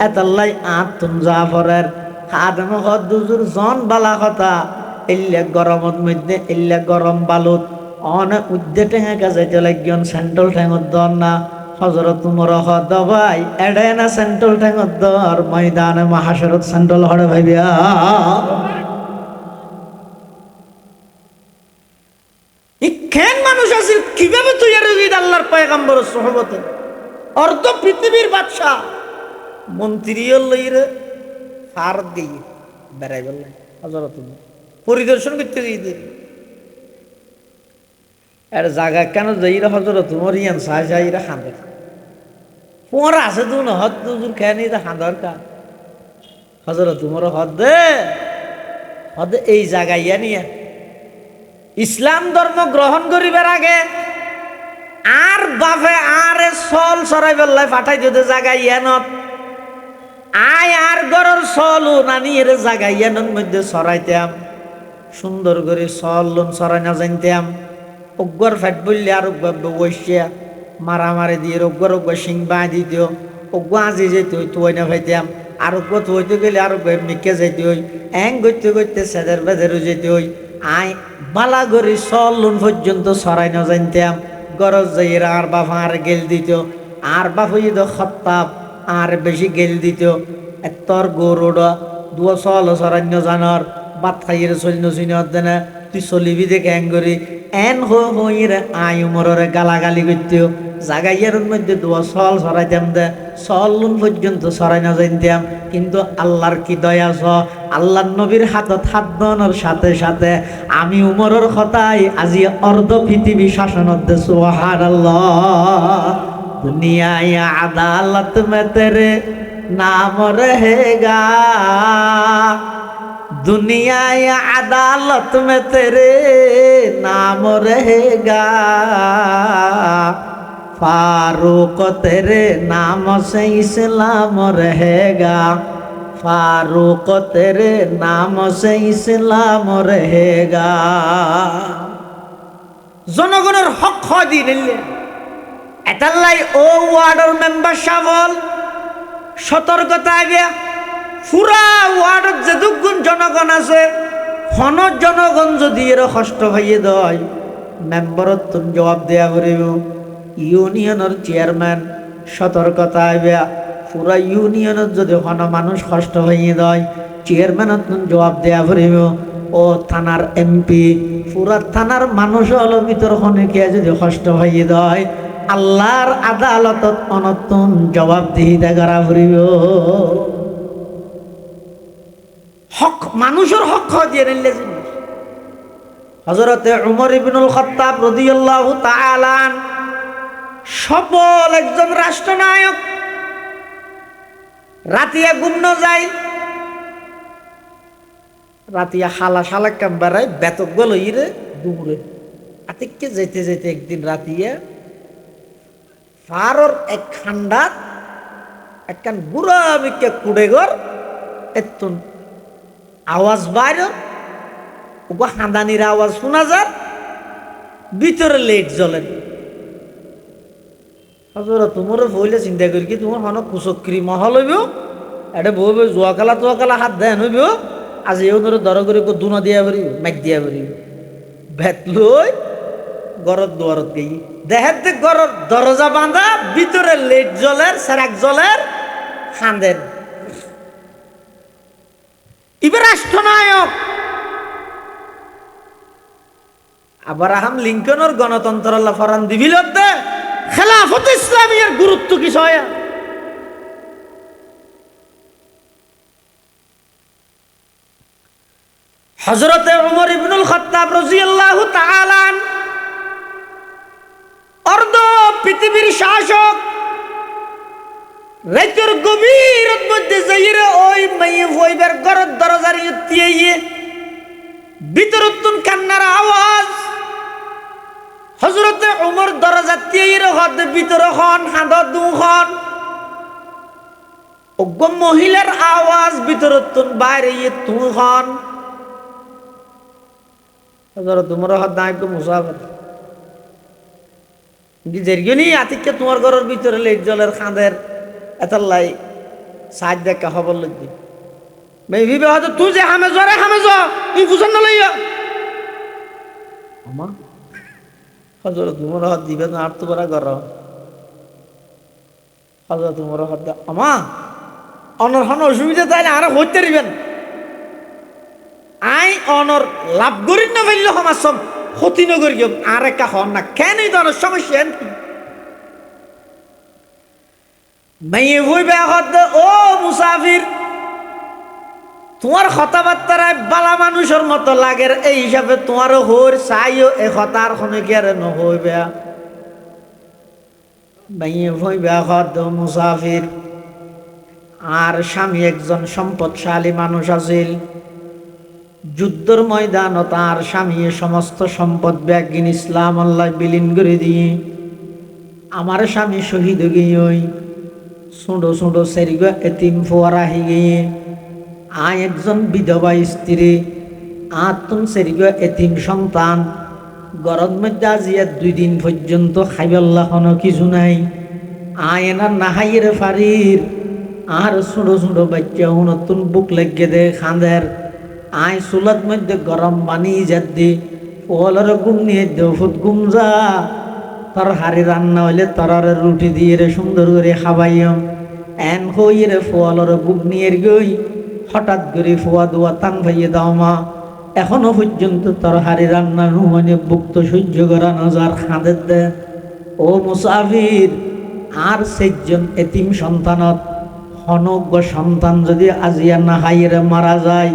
এতাল্লাই আত্মন জাফরের খাদেম হদ দুজুর জন বালা কথা এল্লে গরমত মধ্যে এল্লে গরম বালুত অনেক উদ্দে টেঙা যাইতে লাগিয়ন সেন্ট্রাল ঠেঙত দর না হযরত উমর হদ ভাই এডে না সেন্ট্রাল ঠেঙত দর ময়দানে মাহাশরত সেন্ট্রাল হড়ে ভাইবিয়া। ইখেন মানুষ আছিল কিভাবে তুই আর আল্লাহর পয়গম্বর উমরের সোহবতে অর্ধ পৃথিবীর বাদশাহ মন্ত্রীও লইরে ফার দিয়ে বেড়াই বললেন হযরত উমর পরিদর্শন করতে গিয়ে আর জায়গা কেন যাইরা হযরত উমর ইয়ান সাহ যাইরা খান্দে পোর আছে তো না হদ দুজুর খেয়ে দা খান্দার কা হযরত উমর হদ এই জায়গায় ইয়া নিয়ে ইসলাম ধর্ম গ্রহণ করিবার আগে আর বাপে আরে সল সরাই বেল্লাই পাঠাই দিতে জায়গা ইয়ানত আয় আর গরর সলু নানি এর জায়গা ইয়ানোর মধ্যে সরাইতাম সুন্দর করে সল লোন সরাই না জানতাম অগ্গর ফ্যাট বললে আর বসিয়া মারামারি দিয়ে অগ্গর সিং বাঁ দিত অগ্গ আজি যেতে হইতো ওই না ভাইতাম আর অগ্গ হইতে গেলে আর মিকে যাইতে হই এং করতে করতে সেদের বেদেরও যেতে হই আয় বালা করে সল লোন পর্যন্ত সরাই না জানতাম গরজ যাইয়ের আর বাপ আর গেল দিত আর বাপ হইত খত্তাব আর বেশি গেল দিত এতর গরুড়া দুয়া সল সরান্য জানর বাত খাইয়ের চলিন চিনি দেনা তুই চলিবি দেখে এং করি এন হইরে আই উমরের গালাগালি করতেও জাগাইয়ার মধ্যে দুয়া সল সরাইতাম দে সল লোন পর্যন্ত সরাই না জানতাম কিন্তু আল্লাহর কি দয়া আল্লাহ নবীর হাতত হাত দনের সাথে সাথে আমি উমরের কথাই আজি অর্ধ পৃথিবী শাসনত দে সুবহানাল্লাহ দুনিয়ায় আদালত মে তেরে নাম रहेगा दुनिया अदालत में तेरे नाम रहेगा फारूक तेरे नाम से इस्लाम रहेगा फारूक तेरे नाम से इस्लाम रहेगा জনগণের হক হয় দিলে এটালাই ও ওয়ার্ডের মেম্বার সাবল সতর্কতা আগে পুরা ওয়ার্ডত যেদুগুণ জনগণ আছে হন জনগণ যদি এর কষ্ট হইয়ে দেয় মেম্বারত তুমি জবাব দেয়া করিব ইউনিয়নের চেয়ারম্যান সতর্কতা আইবে পুরা ইউনিয়নত যদি হন মানুষ কষ্ট হইয়ে দেয় চেয়ারম্যানত তুমি জবাব দেয়া করিব ও থানার এমপি পুরা থানার মানুষ হলো ভিতর হনে যদি কষ্ট হইয়ে দেয় আল্লাহর আদালতত অনতুন জবাবদিহিতা করা করিব হক মানুষের হক দিয়ে নিলে হযরতে উমর ইবনুল খাত্তাব রাদিয়াল্লাহু তাআলা সফল একজন রাষ্ট্রনায়ক রাতিয়া গুমন যায় রাতিয়া হালা শালা কাম্বারায় বেতক গল ইরে দুপুরে আতিককে যেতে যেতে একদিন রাতিয়া ফারর এক খান্ডাত একখান বুড়া মিকে কুড়ে গর এতুন আওয়াজ বাইর ওগো হাঁদানির আওয়াজ শোনা যায় ভিতরে লেট জ্বলেন হযরত তোমার বইলে চিন্তা করি কি তোমার হন কুচক্রি মহল হইব এটা বউ জোয়াকালা তোয়াকালা হাত দেন হইব আজ এও ধরে দর করে দুনা দিয়া পারিব মাইক দিয়া পারিব ভেত লই গরত দুয়ারত গেই দেহের গরত দরজা বাঁধা ভিতরে লেট জ্বলের সেরাক জ্বলের খান্দেন ইবে রাষ্ট্রনায়ক আব্রাহাম লিঙ্কনের গণতন্ত্র আল্লাহ ফরান দিবিল দে খেলাফত ইসলামিয়ার গুরুত্ব কি হয় হযরতে উমর ইবনুল খাত্তাব রাদিয়াল্লাহু তাআলা অর্ধ পৃথিবীর শাসক রাতের গভীর মধ্যে যাইরে ওই মাইয়ে হইবার ঘরের দরজার ইয়ে ভিতরতুন কান্নার আওয়াজ হযরতে উমর দরজা তিয়াইরে হদ ভিতর খন হাঁদ দুখন ওগ মহিলার আওয়াজ ভিতরতুন বাইরে তুখন হযরত উমর হদ নাইব মুসাফির যেরগনি আতিককে তোমার ঘরের ভিতরে লেট জলের খাঁদের এতাল্লাই সাজ দেখা খবর লাগবে মেবিবে হয়তো তুই যে হামে জ তুই বুঝন না লইয়া আমা হযরত উমর হাত দিবে না আর তো বড় ঘর হযরত উমর হাত আমা অনর হন অসুবিধা তাইলে আর হইতে দিবেন আই অনর লাভ করিন না ফেললে সমাজ সব ক্ষতি নগর গিয়ে আর একা হন না কেনই তো সমস্যা মাইয়ে হইবে ও মুসাফির, তোমার কথাবার্তায় বালা মানুষের মতো লাগে, এই হিসাবে তোমারও হইর চাইও এ কথার খনে কি আর নহইবে। মাইয়ে হইবে মুসাফির, আর স্বামী একজন সম্পদশালী মানুষ আছিল। যুদ্ধের ময়দান তার স্বামী সমস্ত সম্পদ ব্যাগিন ইসলাম আল্লাহ বিলীন করে দিয়ে আমার স্বামী শহীদ গিয়ে ছোট ছোট সেরিগ এতিম ফোয়ারা হি গিয়ে আয় একজন বিধবা স্ত্রী আতুন সেরিগ এতিম সন্তান গরম মধ্যে আজিয়া 2 দিন পর্যন্ত খাইবাল্লা কোনো কিছু নাই। আয় এনার নাহাইয়ের ফারির আর ছোট ছোট বাচ্চা নতুন বুক লেগে দে খাঁদের। আয় চুলার মধ্যে গরম পানি ইজাত দি ওলার গুম নিয়ে দেউফুত গুম যা তোর হাড়ি রান্না হইলে তোর রুটি দিয়ে রে সুন্দর করে খাবাইম এন হই রে ফোয়ালর গুম নিয়ে গই হঠাৎ করে ফোয়া দোয়া টান ভাইয়ে দাও মা, এখনো পর্যন্ত তোর হাড়ি রান্না নুমানে বুক তো সহ্য করা নজার খাঁদের দে। ও মুসাফির, আর 6 জন এতিম সন্তানত হনজ্ঞ সন্তান যদি আজিয়া না হাইরে মারা যায়,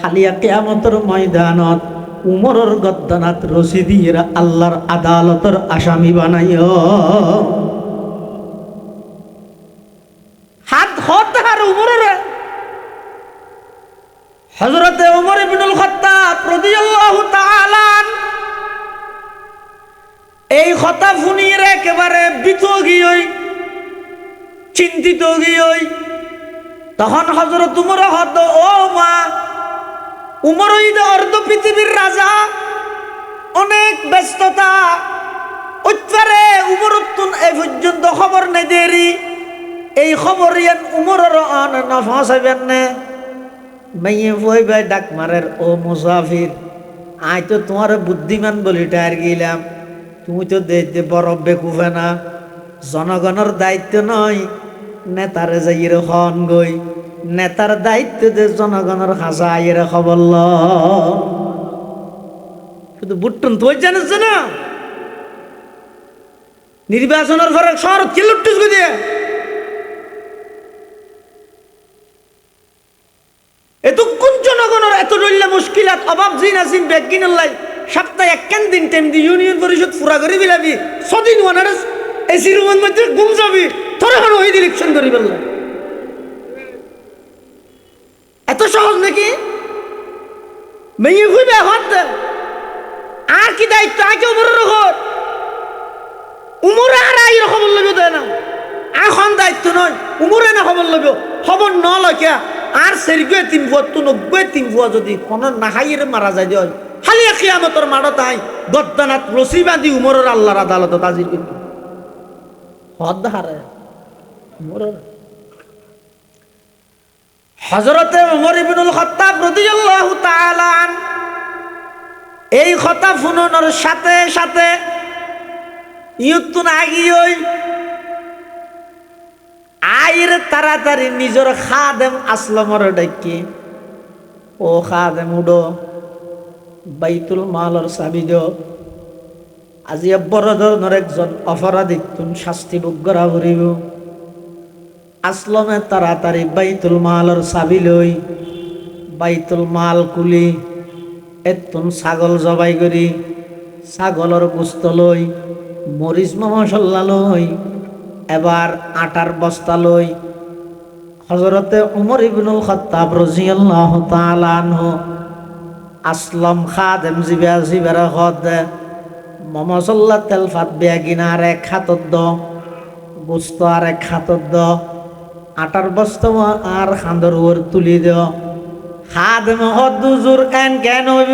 হালিয়া কিয়ামতের ময়দানত উমরের গদ্দানাত রশি দিয়ে আল্লাহর আদালতের আসামি বানাইও। হাত হতার উমরের হযরতে উমর ইবনুল খাত্তাব রাদিয়াল্লাহু তাআলা এই কথা শুনিয়ে একেবারে বিত গিয়ে চিন্তিত গিয়ে তখন হযরত উমর হত ও মা, উমর অর্ধ পৃথিবীর রাজা, অনেক ব্যস্ততা উচ্চারে উমরতুন এই পর্যন্ত খবর নেই দেরি, এই খবর ইয়ান উমরের না ফাঁসাবেন না। মাইয়ে বইবে ডাক মারের ও মুসাফির, আয় তো তোমার বুদ্ধিমান বলি টায়ার গেলাম, তুমি তো দেখতে বড় বেকুফে না, জনগণের দায়িত্ব নয় নেতারে যাইয়ের খন গই, নেতার দায়িত্ব যে জনগণের হাসা আইয়ের খবর ল। শুধু বুট্টন তুই জানিস না নির্বাচনের পরে শহর চিল্লুট্টুস দিয়ে এতক্ষণ জনগণের এত রইল্লা মুশকিলাত অভাব জিন আসিন ব্যাগিনের লাই সপ্তাহে 1 দিন টাইম দি ইউনিয়ন পরিষদ পুরা করে বিলাবি সদিন ওয়ানার এসি রুমের মধ্যে ঘুম যাবি তোরা হলো ওই ইলেকশন করি বললাম। এত সহজ নাকি? মেয়ে হইবে হাত আর কি দায়িত্ব আগে উমরের ঘর উমরে আর আই খবর লইব দেয় না, এখন দায়িত্ব নয় উমরে না খবর লইব, খবর ন লইয়া আর সেরিগে 3 ফুয়া তো 90 ফুয়া যদি কোনো নাহাইয়ের মারা যায় দেয় হালিয়া কিয়ামতের মাড় তাই গদ্দানাত রশি বাঁধি উমরের আল্লাহর আদালত হাজির করব। হদ হারে উমরের হযরতে উমর ইবনুল খাত্তাব রাদিয়াল্লাহু তাআলা এই কথা শুনানোর সাথে সাথে ইয়তুন আগিয়ে আইর তাড়াতাড়ি নিজের খাদেম আসলামর ডাকি ও খাদেম উডো বাইতুল মালর চাবি দিও, আজি বড় ধরনের একজন অপরাধী তুন শাস্তি ভোগ করা করিব। আসলমে তাড়াতাড়ি বাইতুল মালর চাবি লই বাইতুল মাল কুলি এতুন ছাগল জবাই করি ছাগলের গোস্ত লই মরিচ মশলা লই এবার আটার বস্তা লই হযরতে উমর ইবনুল খাত্তাব রাদিয়াল্লাহু তাআলা আনহু আসলম খাদেম জিবেরা হদ মমসল্লা তেল ফাত বেগিনা আর এক হাতত দ গোস্ত আর এক হাতত দ আটার বস্তা আর খান্দর ওর তুলি দেও খাদেম হদ দুজুর এন কেন হইব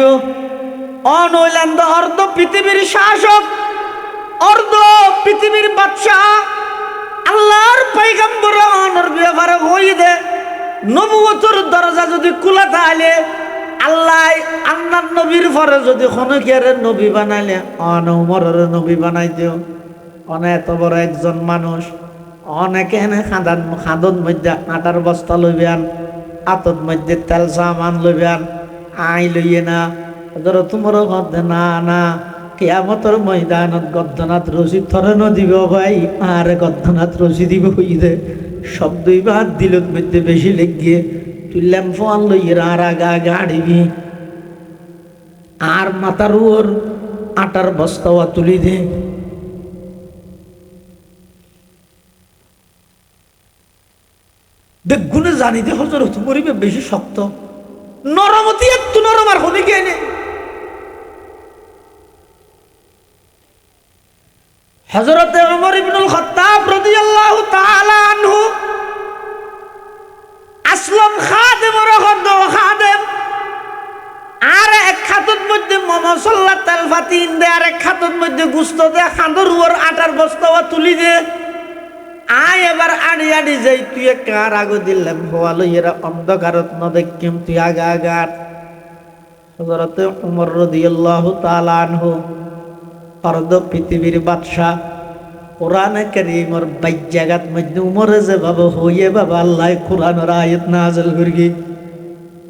অনৈলান্দ অর্ধ পৃথিবীর শাসক অর্ধ পৃথিবীর বাদশাহ আল্লাহর পয়গম্বর অনর ব্যাপারে হই দে নবুয়তের দরজা যদি খোলা থাকে আল্লাহ আল্লাহর নবীর পরে যদি খনকের নবী বানাইলে অন উমরের নবী বানাই দিও। অনেক এত বড় একজন মানুষ অনেকে এনে খাদন মধ্যে আটার বস্তা লইবেন আতর মধ্যে তেল সামান লইবেন আই লইয়ে না ধরো তোমার মধ্যে না না কিয়ামতের ময়দানত গদ্দনাথ রশি থরে ন দিব ভাই আর গদ্দনাথ রশি দিব হই দে শব্দ ইবার দিলত মধ্যে বেশি লেগে তুললাম ফোন লইয়ের আর আগা গাড়িবি আর মাথার ওর আটার বস্তাওয়া তুলি দে দেখগুনে জানি দে হজরত মরিবে বেশি শক্ত নরমতি একটু নরম আর হবি কে নে হযরত ওমর ইবনুল খাত্তাব রাদিয়াল্লাহু তাআলা আনহু আসলাম খাদেমর হদ খাদেম আর এক খাতত মধ্যে মমসল্লা তালফাতিন দে আর এক খাতত মধ্যে গুস্ত দে খাঁদর ওর আটার বস্তাওয়া তুলি দে আয় এবার আড়ি আড়ি যাই তুই কার আগো দিলাম হওয়ালো এরা অন্ধকারত ন দেখিম তুই আগা আগার হযরত ওমর রাদিয়াল্লাহু তাআলা আনহু অর্ধ পৃথিবীর বাদশাহ কোরআনে কারীমের 22 জায়গার মধ্যে উমরে যে বাবা হইয়ে বাবা আল্লাহ কোরআনের আয়াত নাযিল করি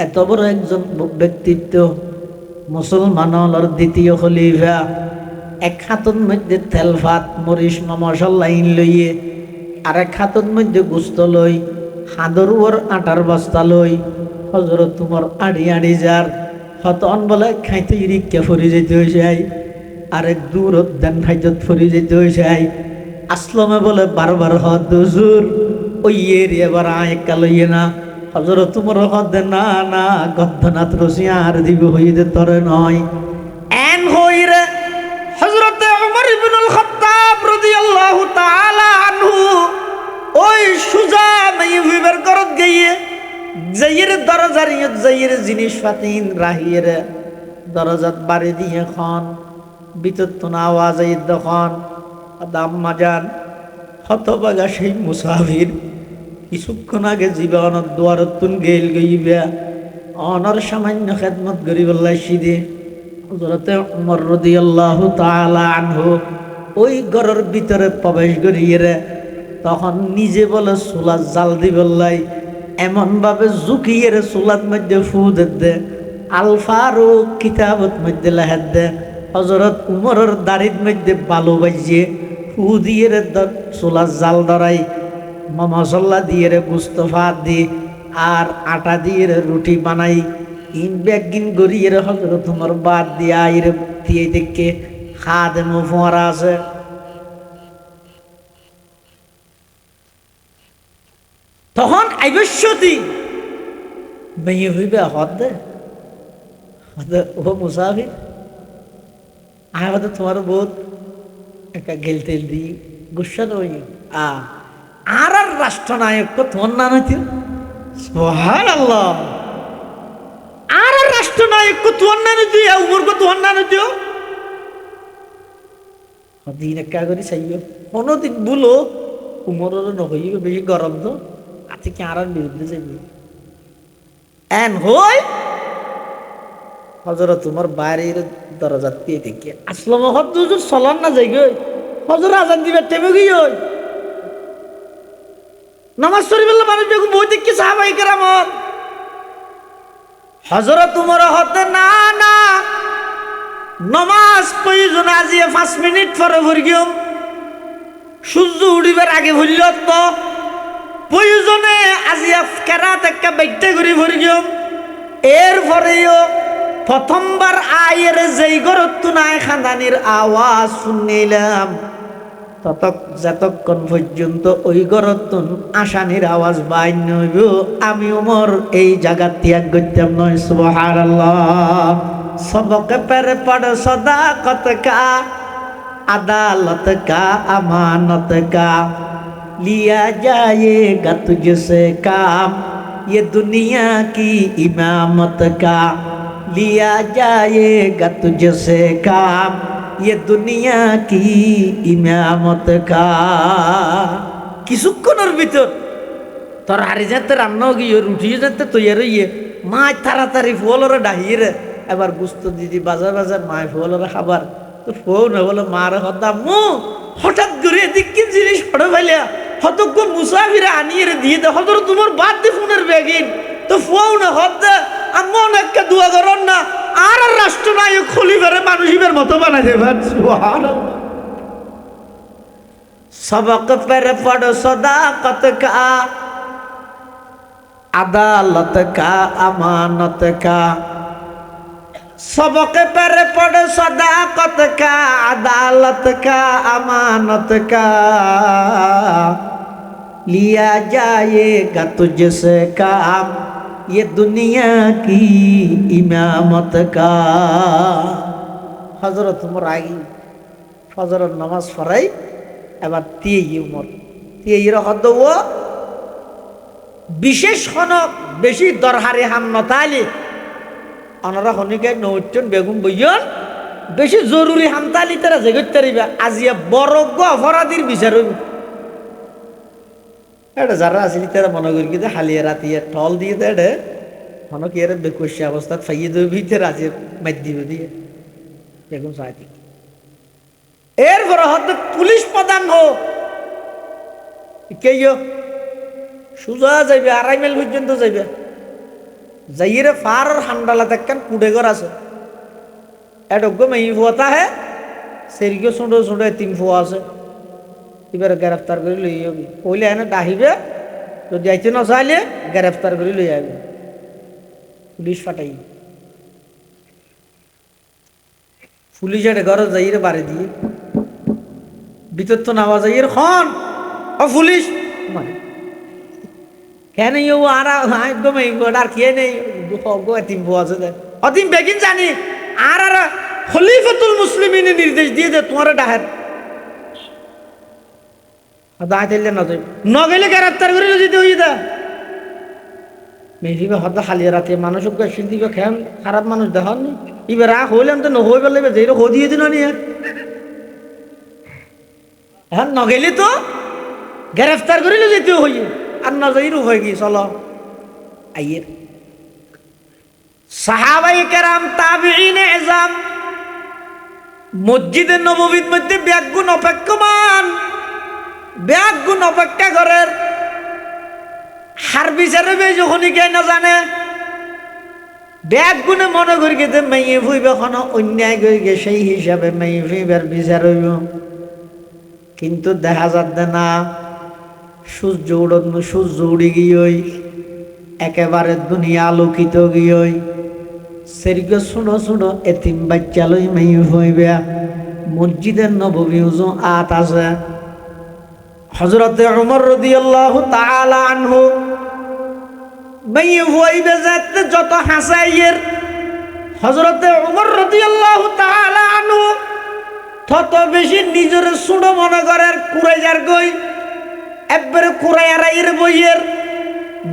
এত বড় একজন ব্যক্তিত্ব মুসলমানের দ্বিতীয় খলিফা এক হাতের মধ্যে তেলফাত মরিচ মশলা ইন লইয়ে আর এক হাতের মধ্যে গুস্ত লই হাঁদর ওর আটার বস্তা লই হযরত উমর আড়ি আড়ি যার হতন বলে খাইতে রিক্কা ফরি যেতে হয়েছে আরেক দূর উদ্যান খাইতে ফরি যেতে হয়েছে আসলামে বলে বারবার হদ হুজুর ওই এর এবার আয় কালইয়ে না হযরত উমর হদে না না গদ্ধনাথ রসিয়া আর দিব হইতে তরে নয় এন হইরে হযরত ওমর ইবনুল খাত্তাব রাদিয়াল্লাহু তাআলা আনহু ওই সুজা মাইয়ুবের করত গিয়ে যাইয়ের দরজার যাইয়ের জিনিস পাতিন রাহিয়ের দরজাত বাড়ি দিয়ে খন ভিতর তো না আওয়াজ এই দখন দাম মাজান হতবাগা সেই মুসাফির কিছুক্ষণ আগে জীবন দুয়ারতুন গেল গইবা অনর সামান্য খেদমত গরিবল্লাহ সিদে হযরতে ওমর রাদিয়াল্লাহু তাআলা আনহু ওই ঘরের ভিতরে প্রবেশ করিয়ে তখন নিজে বলে চুলার জাল দিবল্লাই এমন ভাবে ঝুঁকিয়ে চুলার মধ্যে ফু দে আল ফারুক কিতাবত মধ্যে লেখা দে হযরত উমরের দাড়ির মধ্যে বালু বাজিয়ে ফু দিয়ে চুলার জাল ধরাই মশলা দিয়ে গুস্ত ভাত দিয়ে আর আটা দিয়ে রুটি বানাই ইন ব্যাগিন গড়িয়ে হযরত উমর বাদ দিয়ে আইরে দিয়ে দেখে খাদেম ফোয়ারা আছে তখন আইবস্যতি মেয়ে হইবে হদ ও মুসাফির আয় হতে তোমার বহুত একটা গেল তেল দিই গুসা নই আর রাষ্ট্রনায়ক তোমার নাম হইত সুবহানাল্লাহ আর রাষ্ট্রনায়ক তোমার নাম হইত উমর তোমার নাম হইত দিন একা করে চাইও কোনোদিন বলো উমরের নহইবে বেশি গরম তো আজকে কি আর বিরুদ্ধে যাইবে এন হই হযরত উমর বাইরের দরজা দিয়ে দেখে আসলাম হুজুর চলন না যাই গই হযরত আজান দিবে টেবে গই নামাজ শরীফের মানুষ বেগুন বই দেখি সাহাবায়ে কেরাম হযরত উমর হতে না না নমাজ প্রয়োজন আজিয়ে 5 মিনিট পরে ভরিও সূর্য উঠিবার আগে ভরল তো প্রয়োজনে আজিয়া কেরাত একটা বাইতে ঘুরি ভরিও এরপরেও প্রথমবার আয়ের যেই গরত নাই খানদানির আওয়াজ শুনিলাম যতক্ষণ পর্যন্ত ওই গরতুন আসানির আওয়াজ বাইর নইব আমি ওমর এই জায়গা ত্যাগ করতাম নয় সুবহানাল্লাহ সবকে পেরে পড় সদাকত কা আদালত কা আমানত কা लिया जाएगा तुझसे काम ये दुनिया की इमामत का लिया जाएगा तुझसे काम ये दुनिया की इमामत का কিছুক্ষণের ভিতর তোর হারি যেতে রান্না গিয়ে রুটি যেতে তৈরি হইয়ে মাছ তাড়াতাড়ি ফোলরে ডাহিয়ে এবার গুস্ত দিদি বাজার বাজার মায় ফোলরে খাবার তো ফোন বলে মার হদা মু হঠাৎ করে দিকে জিনিস পড়ে ফেলিয়া হতজ্ঞ মুসাফিরে আনিয়ে দিয়ে দে হজরত তোমার বাদ দি ফোনের ব্যাগিন তো ফোন হদ এমন একটা দোয়া করেন না আর রাষ্ট্রনায়ক খলিফারে মানুষের মতো বানাই দেবেন सबक पर पढ़ो सदाकत का, अदालत का, अमानत का। सबक पर पढ़ो सदाकत का, अदालत का, अमानत का। लिया जाएगा तुझसे काम, ये दुनिया की इमामत का। हजरत उमर आई फजर नामाज पढ़ाई এবার তিয়াই উমর তিয়াইয়ের হদ ও বিশেষ কোন বেশি দরহারে হাম নতালি অনরা হনিকে নৌটন বেগুন বইয়ন বেশি জরুরি হামতালি তারা জেগতে রিবা আজিয়া বড় অপরাধীর বিচার হইব। এটা যারা আসিল তারা মনে করি যে হালিয়া রাতিয়া টল দিয়ে দেয় মনে কি এর বেকুশি অবস্থা ফাইয়ে দেবে ভিতরে আজি মার দিবে দিয়ে বেগুন সাহায্য এরপরে হয়তো পুলিশ প্রধান হোক কে সোজা যাইবে 2.5 মাইল পর্যন্ত যাইবে যাইরে ফার হান্ডালা দেখেন কুড়ে ঘর আছে এটুকু মেই ফুয়াতা হে সেরিকে ছোট ছোট 3 ফুয়া আছে এবার গ্রেফতার করে লই যাবি কইলে এনে ডাহিবে যদি আইতে না চাইলে গ্রেফতার করে লই যাবে পুলিশ ফাটাই পুলিশ এটা ঘর যাইরে বাড়ি দিয়ে ভিতর তো নামা যাইয়ের খন ও পুলিশ মানে কেন আর একদম আর কে নেই এতিম ফুয়া আছে অতিম বেগিন জানি আর আর খলিফাতুল মুসলিমিনের নির্দেশ দিয়ে দে তোমার ডাহের দাঁড়াইলে না যাই নগেলে গ্রেফতার করে দিতে হই দা মেহিবে হদ হালিয়া রাতে মানুষকে কোয়েশ্চন দিবে খেম খারাপ মানুষ দেখান এবার রাখ হইলাম তো নহই বললে যে হো দিয়ে দিন নিয়ে এখন নগেলে তো গ্রেফতার করিলে যেতে হই আর না যাইরও হয়ে গিয়ে চলো আইয়ের সাহাবায়ে কেরাম তাবিঈনে এজাম মসজিদে নববীর মধ্যে ব্যাগুণ অপেক্ষমান ব্যাগুণ অপেক্ষা করেন হার বিচারে যখনই কে না জানে ব্যাগুণে মনে করি গেতে মেয়ে ফুইবে কোন অন্যায় করে গে সেই হিসাবে মেয়ে ফুইবার বিচার হইব কিন্তু দেখা যাচ্ছে না সূর্য উড়ে গিয়ে একেবারে দুনিয়া আলোকিত গিয়ে সেরিকে শুনো শুনো এতিম বাচ্চা লই মেয়ে হইবে মসজিদের নববী উজু আত আছে হযরতে উমর রাদিয়াল্লাহু তাআলা আনহু মেয়ে হইবে যাতে যত হাসাইয়ের হযরতে উমর রাদিয়াল্লাহু তাআলা আনহু তত বেশি নিজের শুনো মনে করেন কুরাইয়ার গই একবারে কুরাইয়ার বইয়ের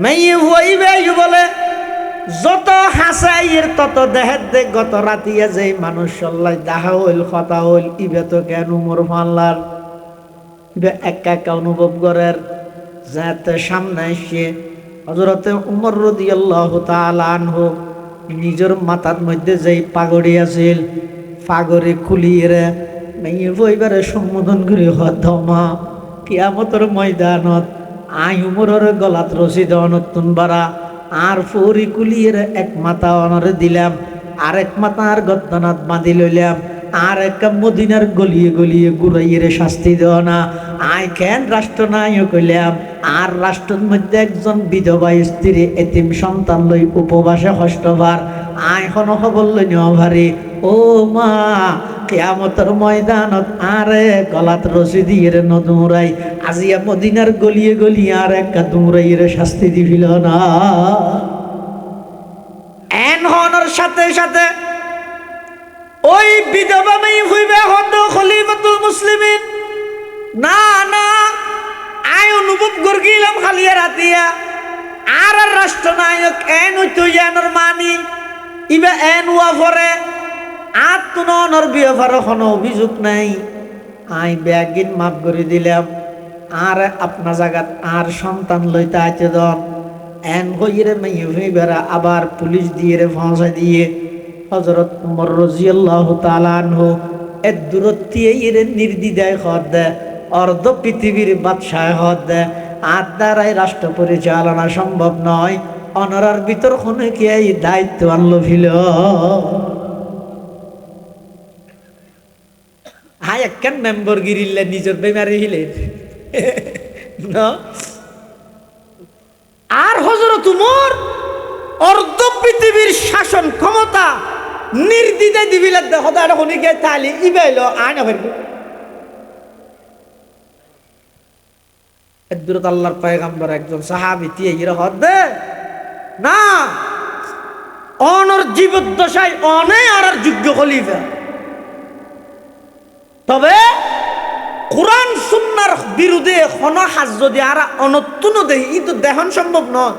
মেয়ে হইবে বলে যত হাসাইয়ের তত দেহের দেখ গত রাতিয়া যে মানুষ সল্লাই দেখা হইল কথা হইল ইবে তো কেন উমর ফাল্লার ইবে একা একা অনুভব করার যাতে সামনে এসে হযরতে উমর রাদিয়াল্লাহু তাআলা আনহু নিজের মাথার মধ্যে যেই পাগড়ি আছিল পাগড়ি খুলিয়ে মেয়ে বইবারে সম্বোধন করে হদমা কিয়ামতের ময়দানত আই উমরের গলাত রশি দেওয়া নতুন বাড়া আর ফরি কুলিয়ে এক মাথা অনরে দিলাম আর এক মাথা আর গদ্দানাত বাঁধি লইলাম আর এক মদিনার গলিয়ে গলিয়ে ঘুরাইয়ে শাস্তি দেওয়া না আয় কেন রাষ্ট্রনায়ক কইলাম আর রাষ্ট্রের মধ্যে একজন বিধবা স্ত্রী এতিম সন্তান লই উপবাসে কষ্টবার আয় কোন খবর লই নেওয়া ভারী ও মা কিয়ামতের ময়দানত আরে গলাত রশি দিয়ে নদুরাই আজিয়া মদিনার গলিয়ে গলিয়ে আর একটা দুমরাইয়ের শাস্তি দিবিল না এন হনর সাথে সাথে ওই বিধবা মেয়ে হইবে হদ খলিফাতুল মুসলিমিন না না আয় অনুভব করগিলাম খালিয়া রাতিয়া আর রাষ্ট্রনায়ক এন হইতো জানর মানি ইবে এন ওয়া ফরে আত্মনর বিয়াফার কোনো অভিযোগ নাই আই ব্যাগিন মাফ করে দিলাম আর আপনা জায়গাত আর সন্তান লইতে আছে দন এন হইরে মেয়ে হইবেরা আবার পুলিশ দিয়ে পৌঁছা দিয়ে হযরত উমর রাদিয়াল্লাহু তাআলা আনহু এর দূরত্বে এর নির্দ্বিধায় হদ দেয় অর্ধ পৃথিবীর বাদশাহ হদ দেয় আর দ্বারাই রাষ্ট্র পরিচালনা সম্ভব নয় অনরার ভিতর কোনে কি এই দায়িত্ব আনলো ফিল হাই একখান মেম্বর গিরিল্লে নিজের বেমারি হিলে না আর হযরত উমর অর্ধ পৃথিবীর শাসন ক্ষমতা নির্দ্বিধায় দিবিলা হদা এটা হনি গে তালি ইবাইলো আনা হইব হযরত আল্লাহর পয়গম্বর একজন সাহাবী তি ইরা হদে না অনর জীবদ্দশায় অনে আর যোগ্য খলিফা তবে কোরআন সুন্নাহর বিরুদ্ধে কোন হাজ যদি আর অনতুন দেই ই তো দেহন সম্ভব নয়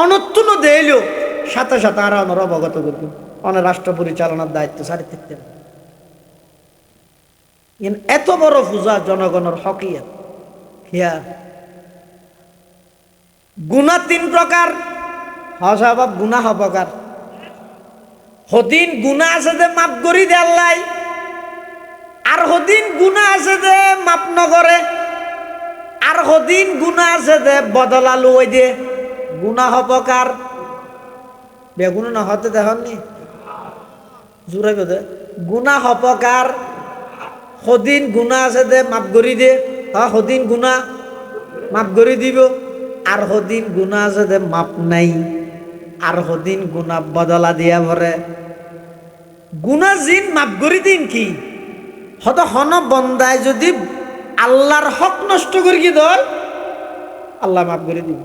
অনতুন দেইলো সাথে সাথে আর অনর অবগত করব অন রাষ্ট্র পরিচালনার দায়িত্ব সারি থাকতে এত বড় পূজা জনগণের হকিয়াত হিয়া গুনাহ তিন প্রকার হসাবাব গুনাহ প্রকার হদিন গুনাহ আছে যে মাফ করি দে আল্লাহ আর হদিন গুনাহ আছে যে মাপ নগরে আর হদিন গুনাহ আছে যে বদলালু ওই দে গুনাহ প্রকার বেগুন না হতে দেখনি জুড়ে বেদে গুনাহ প্রকার হদিন গুনাহ আছে যে মাপ করি দে হ্যাঁ হদিন গুনাহ মাপ করি দিব আর হদিন গুনাহ আছে যে মাপ নাই আর হদিন গুনাহ বদলা দিয়া ভরে গুনাহ জিন মাপ করি দিন কি হত হন বন্দায় যদি আল্লাহর হক নষ্ট করি কি দল আল্লাহ মাফ করে দিব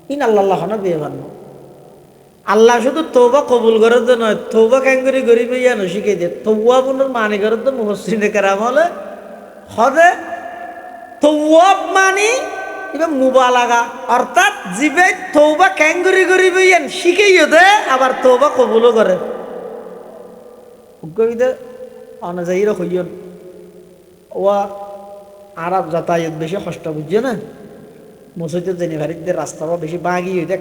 ইন আল্লাহ হন বিয়ে ভালো আল্লাহ শুধু তৌবা কবুল করার তো নয় তৌবা ক্যাঙ্গুরি গরিব ইয়ানো শিখে দিয়ে তৌবা পুনর মানে করার তো মুহসিনে কেরাম হলে হদে তৌয়াব মানি এবার মুবালাগা অর্থাৎ জিবে তৌবা ক্যাঙ্গুরি গরিব ইয়ান শিখেইও দে আবার তৌবা কবুলও করে কইদে অনাজাইরা হইয়ন ওয়া আরব যাতায়াত বেশি কষ্ট বুঝছে না মসজিদের জেনে ভারিদের রাস্তাও বেশি বাগি হইতে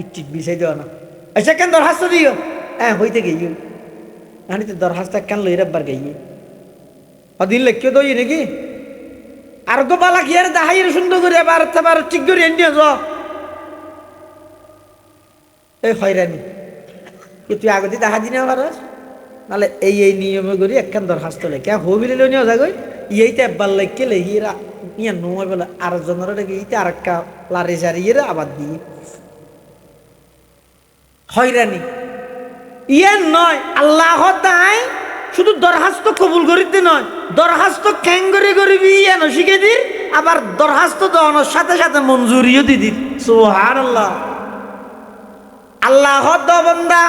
ইচ্ছিক বিছাই দেওয়া না আচ্ছা কেন দরখাস্ত দিও হ্যাঁ হইতে গিয়ে আমি তো দরখাস্ত কেন লই রাখবার গিয়ে অদিন লেখিও দই নাকি আর গো বালা কি আর দাহাইয়ের সুন্দর করে আবার ঠিক করে এনে যাও এই হয়রানি তুই আগে দিয়ে দেখা দিনে আবার নাহলে এই নিয়মে করি একখান দরখাস্ত লেখে হবিলে নিয়ে যাগই এইটা একবার লেখকে লেখিরা ইয়া নয় বলে আর জনের লেগে এইটা আর একটা লারে সারিয়ে আবার দিয়ে হয়রানি ইয়ার নয় আল্লাহ তাই শুধু দরখাস্ত কবুল করিতে নয় দরখাস্ত ক্যাঙ্গরি করিবি ইয়ান শিখে দির আবার দরখাস্ত দেওয়ানোর সাথে সাথে মঞ্জুরিও দি দির সুবহানাল্লাহ আল্লাহ বন্দা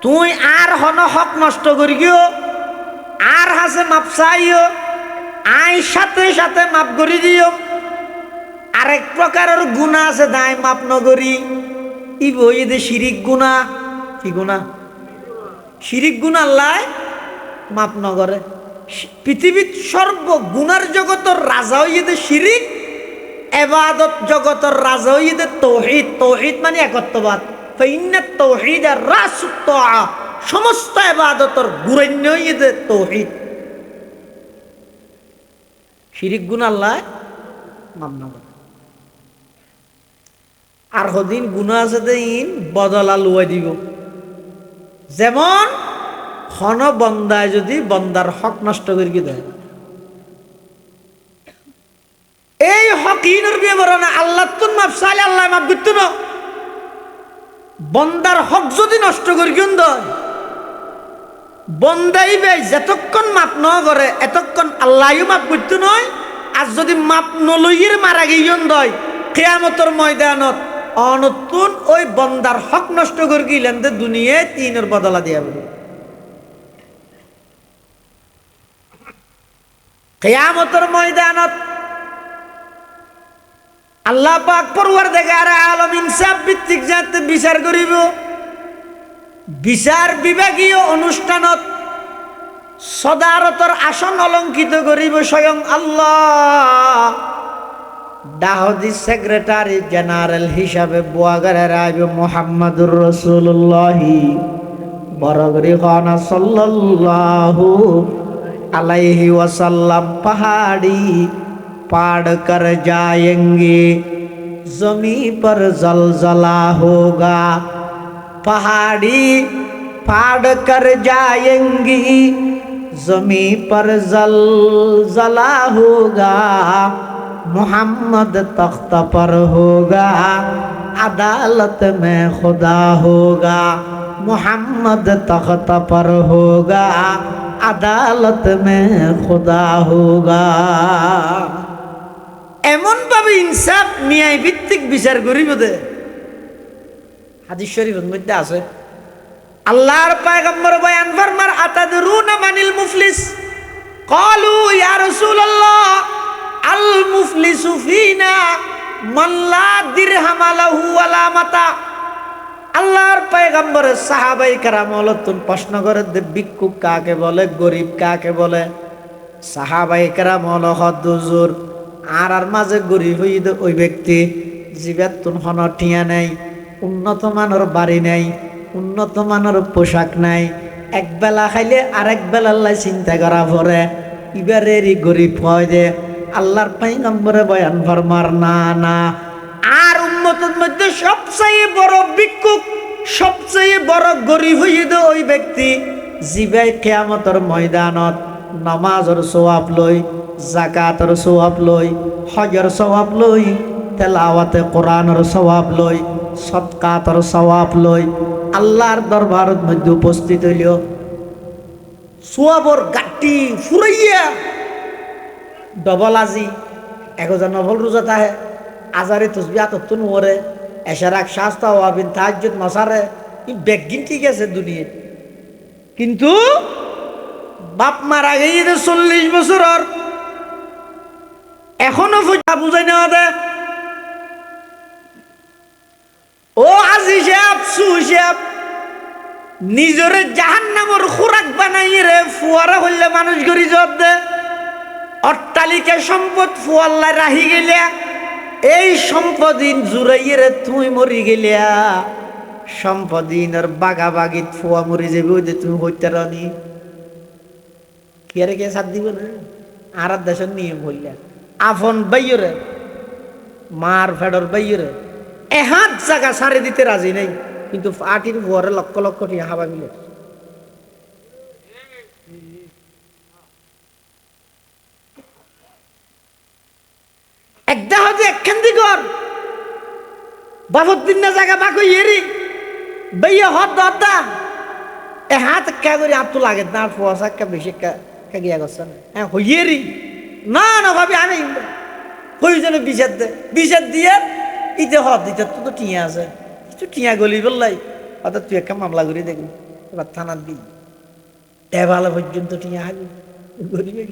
তুই আর হন হক নষ্ট করি গিও আর হাসে মাপ চাইও আই সাথে সাথে মাপ করি দিও আরেক প্রকারের গুনাহ আছে দায় মাপ নগরি ই বই দে শিরিক গুনাহ কি গুনাহ শিরিক গুনাহ আল্লাহ মাপ নগরে পৃথিবীর সর্ব গুনার জগতের রাজা হইয়ে শিরিক ইবাদত জগতের রাজা হইয়ে তাওহীদ তাওহীদ মানে একত্ববাদ তাওহীদ আর রাসুত তাআ সমস্ত ইবাদতের গুরুন্য হইয়ে তাওহীদ শিরিক গুনাহ আল্লাহ মাপ নগরে আর হদিন গুনাহ আছে দিন বদলা লুয়াই দিব যেমন হন বন্দায় যদি বন্দার হক নষ্ট করে দেয় এই হক ইনর বিবরণ আল্লাহ তুন মাফ চাইলে আল্লাহ মাফ করতো না বন্দার হক যদি নষ্ট করি কেন দেয় বন্দাই বে যতক্ষণ মাপ ন করে এতক্ষণ আল্লাহও মাফ করতো নয় আর যদি মাপ নলইয়ের মারা গিয়েন দেয় কিয়ামতের ময়দানত অনতুন ওই বন্দার হক নষ্ট করে গেলেন দুনিয়ায় তিনের বদলা দিয়া বলি কিয়ামতের ময়দানত আল্লাহ পাক পরওয়ারদিগার আলম ইনসাফ ভিত্তিক যাতে বিচার করিব বিচার বিভাগীয় অনুষ্ঠানত সদারতর আসন অলঙ্কিত করিব স্বয়ং আল্লাহ দাহদি সেক্রেটারি জেনারেল হিসাবে বুয়াগারের আইব মুহাম্মাদুর রাসূলুল্লাহ বরগরি খানা সাল্লাল্লাহু আলাইহি ওয়াসাল্লাম पहाड़ी पाड़ कर जाएंगे जमी पर जलजला होगा पहाड़ी पाड़ कर जाएंगी जमी पर जलजला होगा मोहम्मद तख्त पर होगा अदालत में खुदा होगा मोहम्मद तख्त पर होगा আদালত মে খোদা হোগা। এমন ভাবে ইনসাফ ন্যায় ভিত্তিক বিচার করিব দে হাদিস শরীফের মধ্যে আছে আল্লাহর পয়গম্বর বয়ান ফরমার আতাদরুনা মানিল মুফলিস ক্বালু ইয়া রাসূলুল্লাহ আল মুফলিসু ফিনা মান লা দিরহাম লাহু ওয়ালা মাতা। আল্লাহর পয়গম্বরের সাহাবাই কেরাম হলতুন প্রশ্ন করে দে ভিক্ষুক কাকে বলে গরিব কাকে বলে। সাহাবাই কেরাম হল হদ্দুজুর আর মাঝে গরিব হইদ ওই ব্যক্তি জীবেতুন হন টিয়া নাই উন্নত মানের বাড়ি নাই উন্নত মানের পোশাক নাই এক বেলা খাইলে আরেক বেলা চিন্তা করা পরে ইবারেরই গরিব হয় দে। আল্লাহর পয়গম্বরে বয়ান ফরমার না না আর উম্মতের মধ্যে সবচেয়ে বড় ভিক্ষুক সবচেয়ে বড় গরিব হইদ ওই ব্যক্তি জিবাই কিয়ামতের ময়দানত নামাজের সওয়াব লই যাকাতের সওয়াব লই হজের সওয়াব লই তেলাওয়াতে কোরআনের সওয়াব লই সদকাতের সওয়াব লই আল্লাহর দরবারের মধ্যে উপস্থিত হইল সওয়াবর গাটি ফুরাইয়া ডবল আজি একজন নফল রোজা থাকে আজারে তসবিহ আততুন ওরে এশারাক শাস্তা ওয়াবিন তাহাজ্জুদ মাসারে ই বেগিন ঠিক আছে দুনিয়া কিন্তু বাপ মারা গিয়ে 40 বছরের এখনো বুঝাই নেওয়া দে ও আজি সাহেব সু সাহেব নিজরে জাহান্নামের খোরাক বানাই রে ফুয়ারা হইলে মানুষ গরি জব দে অট্টালিকা সম্পদ ফুয়াল্লা রাহি গেলে এই সম্পদিন জুড়াইয়ে তুই মরি গেলিয়া সম্পদিনের বাগাবাগিত ফুয়া মরি যাবে ওই যে তুমি হইতে রানি কি আর কে সাথ দিব না আর দেশের নিয়ম হইলা আফন বাইরে মার ফেডর বাইরে এহাত জায়গা সারে দিতে রাজি নেই কিন্তু আটির ফুয়ারে লক্ষ লক্ষ টিয়া হাবা মিলে একটা হচ্ছে একখান দিকর বাবুদ্দিন না জায়গা বাকো ইয়েরি বেয়ে হত দরদা এ হাত কা করে আপ তো লাগে না ফুয়াশা কা বেশি কা গিয়া গেছে না হ্যাঁ হইয়েরি না না ভাবি আমি কই যেন বিষাদ দিয়ে ইতে হত দিতে তো টিয়া আছে কিছু টিয়া গলি বললাই অর্থাৎ তুই একটা মামলা করে দেখবি এবার থানার দিবি এভালো পর্যন্ত টিয়া হাবি গরিবে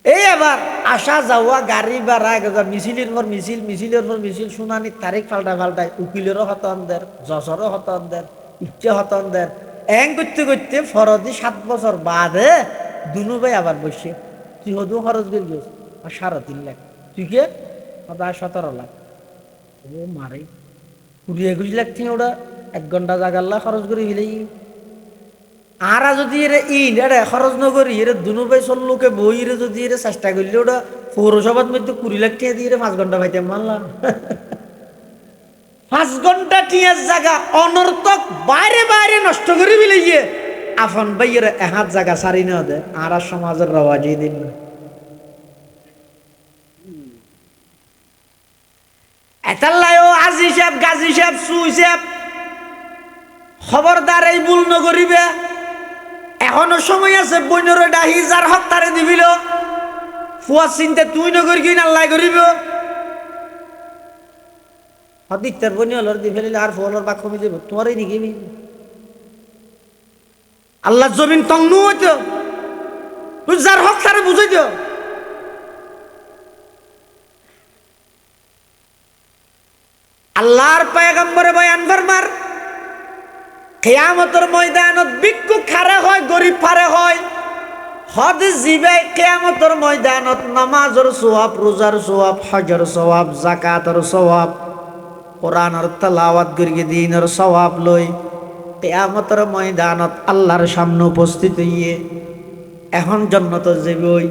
এই এবার আসা যাওয়া গাড়ি ভাড়া মিছিলের পর মিছিল মিছিলের পর মিছিল শুনানি তারিখ পাল্টায় উকিলেরও হতন দের জজরও হতন দের ইচ্ছে হতন দের এং করতে করতে ফরদি 7 বছর বাদে দুনু ভাই আবার বসে তুই হদু খরচ করে গেছ আর 3.5 লাখ তুই কে 17 লাখ ও মারে 20-21 লাখ থেকে ওটা 1 ঘন্টা জাগাল্লা খরচ করে ফেলেই আরা যদি এর ইরে খরচ নকরি এর দুনু ভাই লোকে বই রে যদি এর চেষ্টা করলে ওটা পৌরসভার মধ্যে 20 লাখ টাকা দিয়ে 5 ঘন্টা পাইতে মানলাম 5 ঘন্টা টিয়ার জায়গা অনর্থক বাইরে বাইরে নষ্ট করে ফেলে গিয়ে আফন ভাইয়ের এহাত জায়গা সারি না দে আর সমাজের রওয়াজি দিন না এতাল্লাই ও আজি সাহেব গাজী সাহেব সুই সাহেব খবরদার এই ভুল নকরিবে এখনো সময় আছে বইনর ডাহি যার হক তারে দিবিল ফুয়া চিন্তা তুই নকরি কি আল্লাহ করিব হদিকটার বনি হলর দি ফেলিলে আর ফুয়ালর বা কমে যাব তোমারই নিকিবি আল্লাহ জমিন তংনু হইতো তুই যার হক তারে বুঝাই দিও আল্লাহর পয়গম্বরে বয়ান ফরমার কিয়ামতের ময়দানত ভিক্ষুক খারে হয় গরিব পারে হয় হদ জিবে কিয়ামতের ময়দানত নামাজের সওয়াব রোজার সওয়াব হজের সওয়াব যাকাতের সওয়াব কোরআনের তেলাওয়াত করিয়ে দিনের সওয়াব লই কিয়ামতের ময়দানত আল্লাহর সামনে উপস্থিত হইয়ে এখন জান্নাত যাবে ওই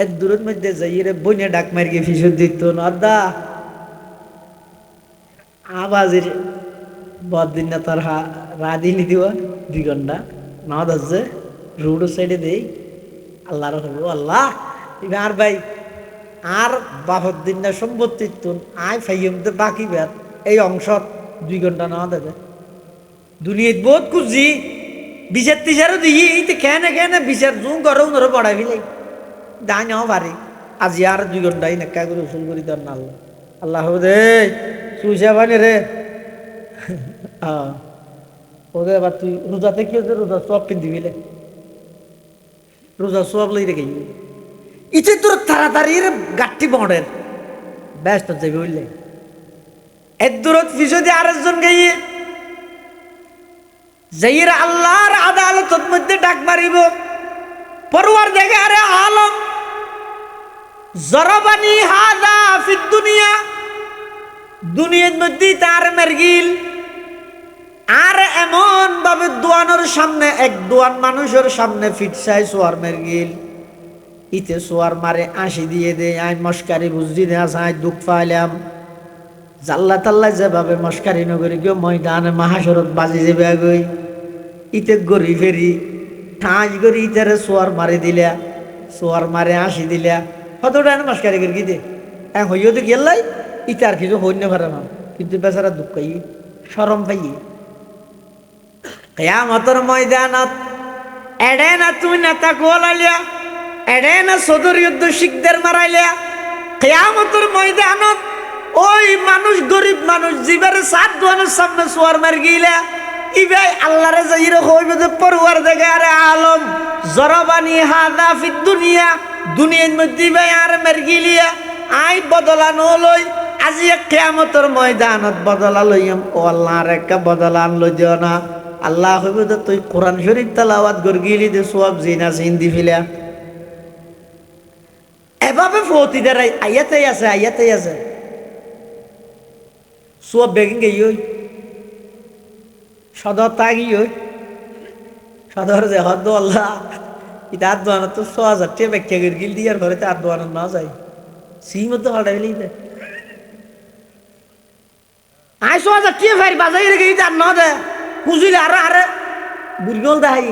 এর দূরের মধ্যে যাইরে বইনে ডাক মারিয়ে ফিসে দিত না দা আবাজের বদিন না তার রাদিনি দিবা 2 ঘন্টা না দছে রোড সাইডে দেই আল্লাহর হবো আল্লাহ এবার ভাই আর বাপর দিন না সম্পত্তির তুন আয় ফাইম বাকি বের এই অংশ 2 ঘন্টা না দেবে দুনিয়াত বহুত খুঁজি বিচার টিচারও দিই কেনে কেনে বিচার জুম করো ধরো পড়াই ফেলাই দায় নাও পারি আজি আর 2 ঘন্টাই নেকা করে উসুল করি দেন আল্লাহ আল্লাহ দে সুইসা বানি রে ওদের আবার তুই রোজাতে কি হচ্ছে রোজা সব পিন্দি ফেলে রোজা সব লই রেখে ইচ্ছে তোর তাড়াতাড়ি গাঠটি বড়ের ব্যস্ত যাবে বুঝলে এর দূরত পিছনে আরেকজন গাইয়ে যাইরা আল্লাহর আদালতের মধ্যে ডাক মারিব পরওয়ারদিগারে আলম জরাবানি হাদা ফিদ দুনিয়া দুনিয়ার মধ্যে তার মেরগিল আর এমন ভাবে দোয়ানোর সামনে এক দোয়ান মানুষের সামনে ফিটসাই সোয়ার মেরগিল ইতে সোয়ার মারে 80 দিয়ে দে আই মস্কারি বুঝদি না আই দুঃখ পাইলাম জাল্লা তাল্লা যেভাবে মস্কারি নগরী গিয়ে ময়দানে মাহাসরত বাজি যাবে গই ইতে গড়ি ফেরি ঠাঁস গড়ি ইতারে সোয়ার মারি দিলা সোয়ার মারে 80 দিলা কতটা মস্কারি করি কি দে হইও তো গেলাই ইতার কিছু হইনে পারে না কিন্তু বেচারা দুঃখ পাই শরম পাই কিয়ামতের ময়দানত এড়ে না তুই নেতা গোলালিয়া এড়ে না সদর যুদ্ধ শিখদের মারাইলিয়া কিয়ামতের ময়দানত ওই মানুষ গরিব মানুষ জীবের সাত দোয়ানের সামনে সোয়ার মার গিলা ইবাই আল্লাহরে যাইরে হইবে যে পরওয়ারদিগারে আলম জরাবানি হাদা ফিদ দুনিয়া দুনিয়ার মধ্যে ইবাই আর মার গিলিয়া আই বদলানো লই আজি কিয়ামতের ময়দানত বদলা লইম ও আল্লাহর একটা বদলান লই দিও না আল্লাহ হইবে যে তুই কোরআন শরীফ তেলাওয়াত গরগিলি দে সওয়াব জিনা সিন্দি ফিলা এভাবে ফতিদের আয়াতেই আছে সওয়াব বেগিন গই সদর তাগি ওই সদর যে হদ আল্লাহ ইতার দোয়ানো তো 6000 টাকা ব্যাখ্যা গরগিল দিয়ার ঘরে তার দোয়ানো না যায় সিমত হড়াই লইতে আই 6000 টাকা ফাইর বাজাই রেখে তার না দে বুঝিলে আরে বুড়গোল দেখাই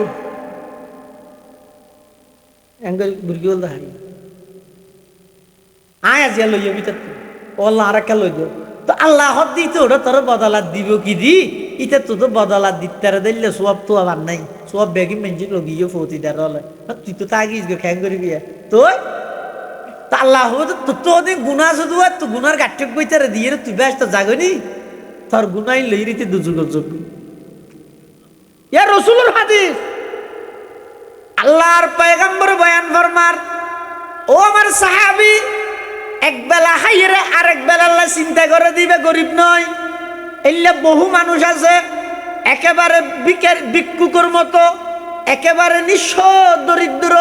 এঙ্গল বুড়গোল দেখাই আয় আজিয়া লইয়া ভিতর ও আল্লাহ আর একটা লই দিও তো আল্লাহ হদ দিতে ওটা তোর বদলাত দিব কি দি ইটা তো তো বদলাত দিতে দিলে সব তো আবার নাই সব বেগি মেঞ্জি লগিয়ে ফতি দার হলে তুই তো তাগিস গো খ্যাং করবি তো আল্লাহ তো তোদের গুণা শুধু আর তো গুনার গাঠক বইতারে দিয়ে তুই ব্যস্ত জাগনি তোর গুনাই লই রীতি দুজুগর যোগ ইয়া রাসূলুর হাদিস আল্লাহর পয়গম্বর বয়ান ফরমার ও আমার সাহাবী এক বেলা খাইরে আরেক বেলা আল্লাহ চিন্তা করে দিবে গরিব নয় এল্লা বহু মানুষ আছে একেবারে ভিক্ষুকের মতো একেবারে নিঃস্ব দরিদ্র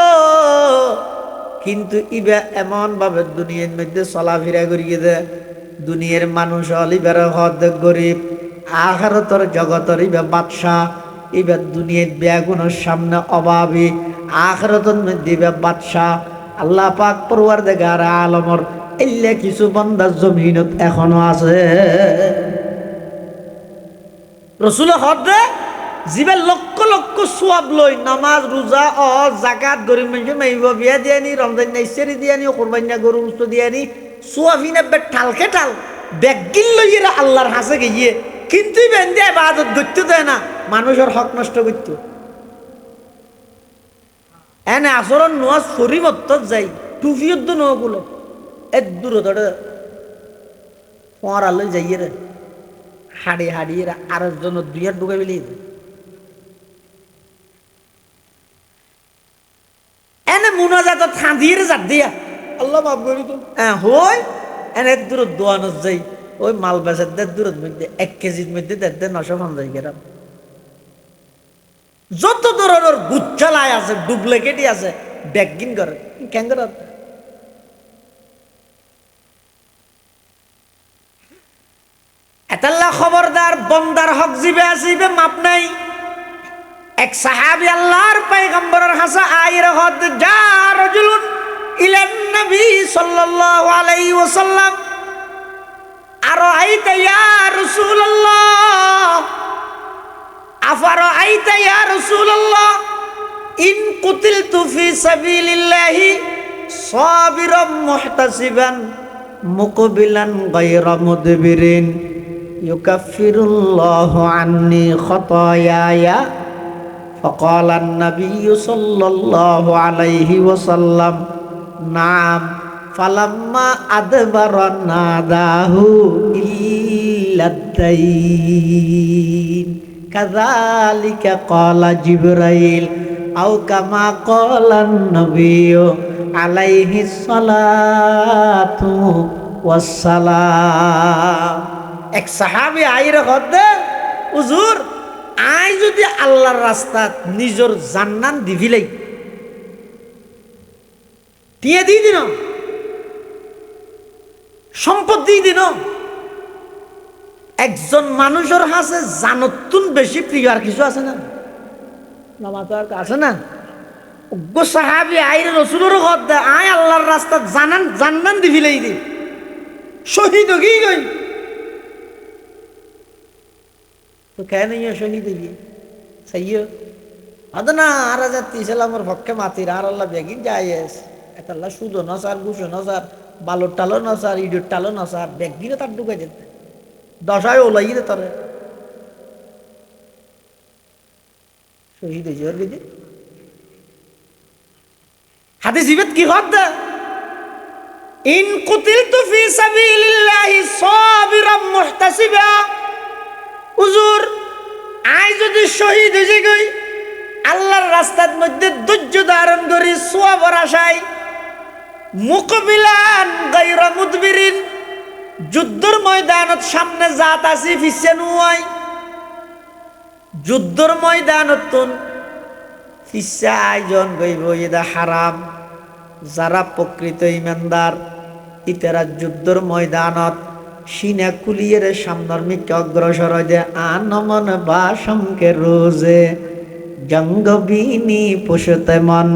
কিন্তু ইবা এমন ভাবে দুনিয়ার মধ্যে চলাফেরা করিয়ে দেয় দুনিয়ার মানুষ হল ইবার হদ গরিব আখিরাতের জগতের ইবা বাদশাহ ইবা দুনিয়ার বেগুনের সামনে অভাবী আখিরাতের মধ্যে ইবা বাদশাহ আল্লাহ পাক পরওয়ারদিগার আলমর এল্লা কিছু বান্দা জমিনত এখনো আছে রাসূল হদে জিবে লক্ষ লক্ষ সওয়াব লই নামাজ রোজা ও যাকাত গরিব মানুষ মাইব বিয়া দিয়ানি রমজান নাইসেরি দিয়ানি কুরবানি গরু গোশত দিয়ানি সোয়াফিনা বে ঠালকে ঠাল বেগিল লইরা আল্লাহর হাসে গিয়ে কিন্তু বেন্দে ইবাদত করতে দেয় না মানুষের হক নষ্ট করত এনে আসরন নোয়াজ ফরিমত যাই টুফিয়ত ন বলে এত দূর ধরে পড়ালে যাইয়ে রে হাড়িয়ে আর জন দুইয়ার ঢুকে বেলি এনে মুনাজাত থাঁদিয়ে জাত দিয়া আল্লাহ মাফ করি তো হই এনে দূর দোয়ানত যাই ওই মাল বেচার দের দূরের মধ্যে 1 কেজির মধ্যে 950 গ্রাম যত ধরনের গুচ্ছালাই আছে ডুপ্লিকেটই আছে ব্যাগিন করে কেন করে এতাল্লাহ খবরদার বন্দার হক জিবে আসিবে মাপ নাই এক সাহাবী আল্লাহর পয়গম্বরের হাসা আইর হদ যা রাজুলুন ইলান নবী সাল্লাল্লাহু আলাইহি ওয়াসাল্লাম আরাইতা ইয়া রাসূলুল্লাহ আফারাইতা ইয়া রাসূলুল্লাহ ইন কুতিলতু ফি সাবিলিল্লাহি সাবিরাম মুহতাসিবান মুকবিলান গায়রা মুদবিরিন ইউকাফিরুল্লাহু আন্নি খাতায়ায়া فقال النبي صلى الله عليه وسلم نعم فلما أدبر ناداه إلا الدين كذلك قال جبريل أو كما قال النبي عليه الصلاة والسلام এক সাহাবী আইরে গদ্দে হুজুর আই যদি আল্লাহর রাস্তাত নিজর জান্নান দিভিলাই দিয়ে দিই দিন সম্পদ দিয়ে দিন একজন মানুষের হাসে জানতুন বেশি প্রিয় আর কিছু আছে না আছে না গো সাহাবী আইরে রসুলের গদ্দে আই আল্লাহর রাস্তাত জান্নান দিভিলাই দি শহীদ কি গই তো কেন শহীদ গিয়ে সাইয় আদনা আর যাত্রী ইসলামের পক্ষে মাতির আর আল্লাহ বেগিন যাইস এতাল্লাহ সুদো নসার গুসো নসার বালুর টালো নসার ইডুর টালো নসার বেগিনে তার ঢুকে যেতে দশায় ওলাই রে তরে শহীদ হয়েছে ওর গেছে হাদিস ইবাত কি হদ ইন কুতিলতু ফি সাবিলিল্লাহি সাবিরাম মুহতাসিবা হুজুর আই যদি শহীদ হয়ে গই আল্লাহর রাস্তার মধ্যে ধৈর্য ধারণ করি সওয়াবের আশায় মুকবিলান গায়রা মুদবিরিন যুদ্ধের ময়দানত সামনে জাত আসি ফিসে নুয় যুদ্ধের ময়দানত ফিসা আয়োজন গইব এটা হারাম যারা প্রকৃত ইমানদার ইতারা যুদ্ধের ময়দানত সিনা কুলিয়ের সামনের মিকে অগ্রসর যে আনমন বাসমকে রোজে জঙ্গবিনী পুষতে মন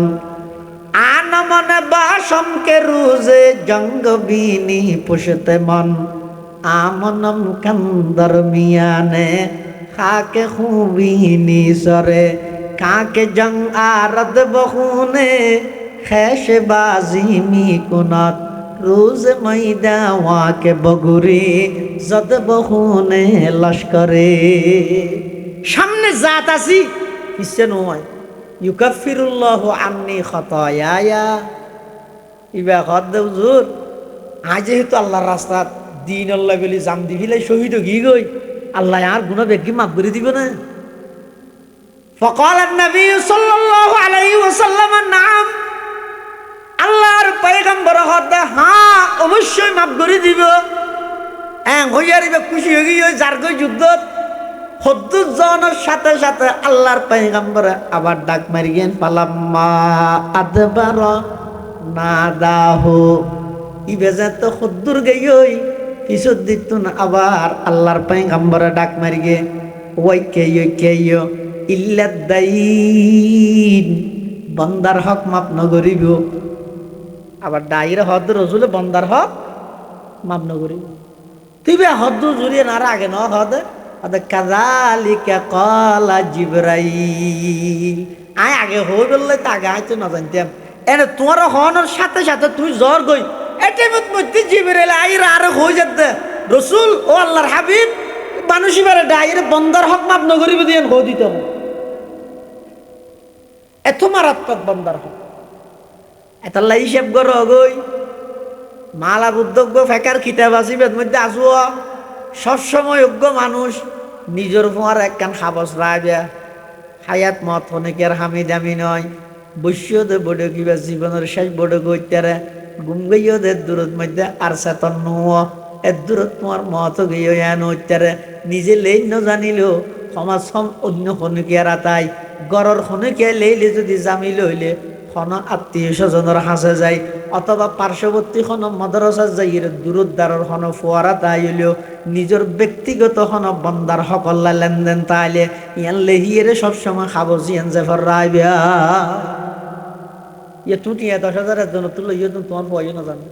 আনমন বাসমকে রোজে জঙ্গবিনী পুষতে মন আমনম কন্দর মিয়ানে খাকে খুবিনী সরে কাকে জং আরদ বহুনে খেশ বাজি মি কুনত রোজ ময়দা ওয়াকে বগুরি যদ বহুনে লস্করে সামনে জাত আসি পিছে নয় ইউকাফিরুল্লাহু আন্নি খাতায়ায়া ইবা খদ হুজুর আজ যেহেতু আল্লাহর রাস্তা দিন আল্লাহ বলি জাম দিবিলে শহীদ গি গই আল্লাহ আর গুনাহ বেগি মাফ করে দিবে না فقال النبي صلى الله عليه وسلم نعم আল্লাহর পয়গম্বর হদা হ্যাঁ অবশ্যই মাফ করে দিব হইয়ারিবে খুশি হয়ে গিয়ে যার গই যুদ্ধত হদ্দুর জনের সাথে সাথে আল্লাহর পয়গম্বর আবার ডাক মারি গেন পালাম্মা আদবার নাদাহু ইবেজা তো হদ্দুর গই পিছত দিতুন আবার আল্লাহর পয়গম্বর ডাক মারি গে ওই কেয় ইল্লাদাইন বন্দার হক মাপ নগরিব আবার ডাইরে হদ রসুলে বন্দার হক মাপ নগরিব তুই বে হদ জুড়িয়ে না আগে ন হদ কাযালিকা ক্বালা জিবরাইল আয় আগে হই বললে তা আগে আইতো না জানতাম এনে তোমার হওয়ানোর সাথে সাথে তুই জ্বর গই এটার মধ্যে জিবরাইল আইরা আর হয়ে যেতে রসুল ও আল্লাহর হাবিব মানুষই বারে ডাইরে বন্দার হক মাপ নগরিব দিয়ে হো দিত এত মারাত্মক বন্দার হক এতাল্লা হিসেব গর গই মালা উদ্যোগ ফেকার খিতাব আসিবের মধ্যে আসুয়া সবসময় যোগ্য মানুষ নিজের ফোয়ার একখান হাবস রায় হায়াত মত অনেকের হামি দামি নয় বৈশ্যদের বড় কিবা জীবনের শেষ বড় গইতারে গুম গইয়দের দূরত মধ্যে আর চেতন নুয় এর দূরত তোমার মত গিয়ে নইতারে নিজে লেই ন জানিলেও সমাজ অন্য খনুকে রাতাই গড়র খনুকে লেইলে যদি জামি লইলে খন আত্মীয় স্বজনের হাসে যায় অথবা পার্শ্ববর্তী খন মাদ্রাসা যাই দূরদ্বারের খন ফোয়ারা তাইলেও নিজের ব্যক্তিগত খন বন্দার সকল্লা লেনদেন তাইলে ইয়ান লেহিয়ে সবসময় খাবো জিয়ান জেফর রাইবিয়া ইয়ে টুটি 10,000 জন তুলো ইয়ে তোমার ভয় না জানো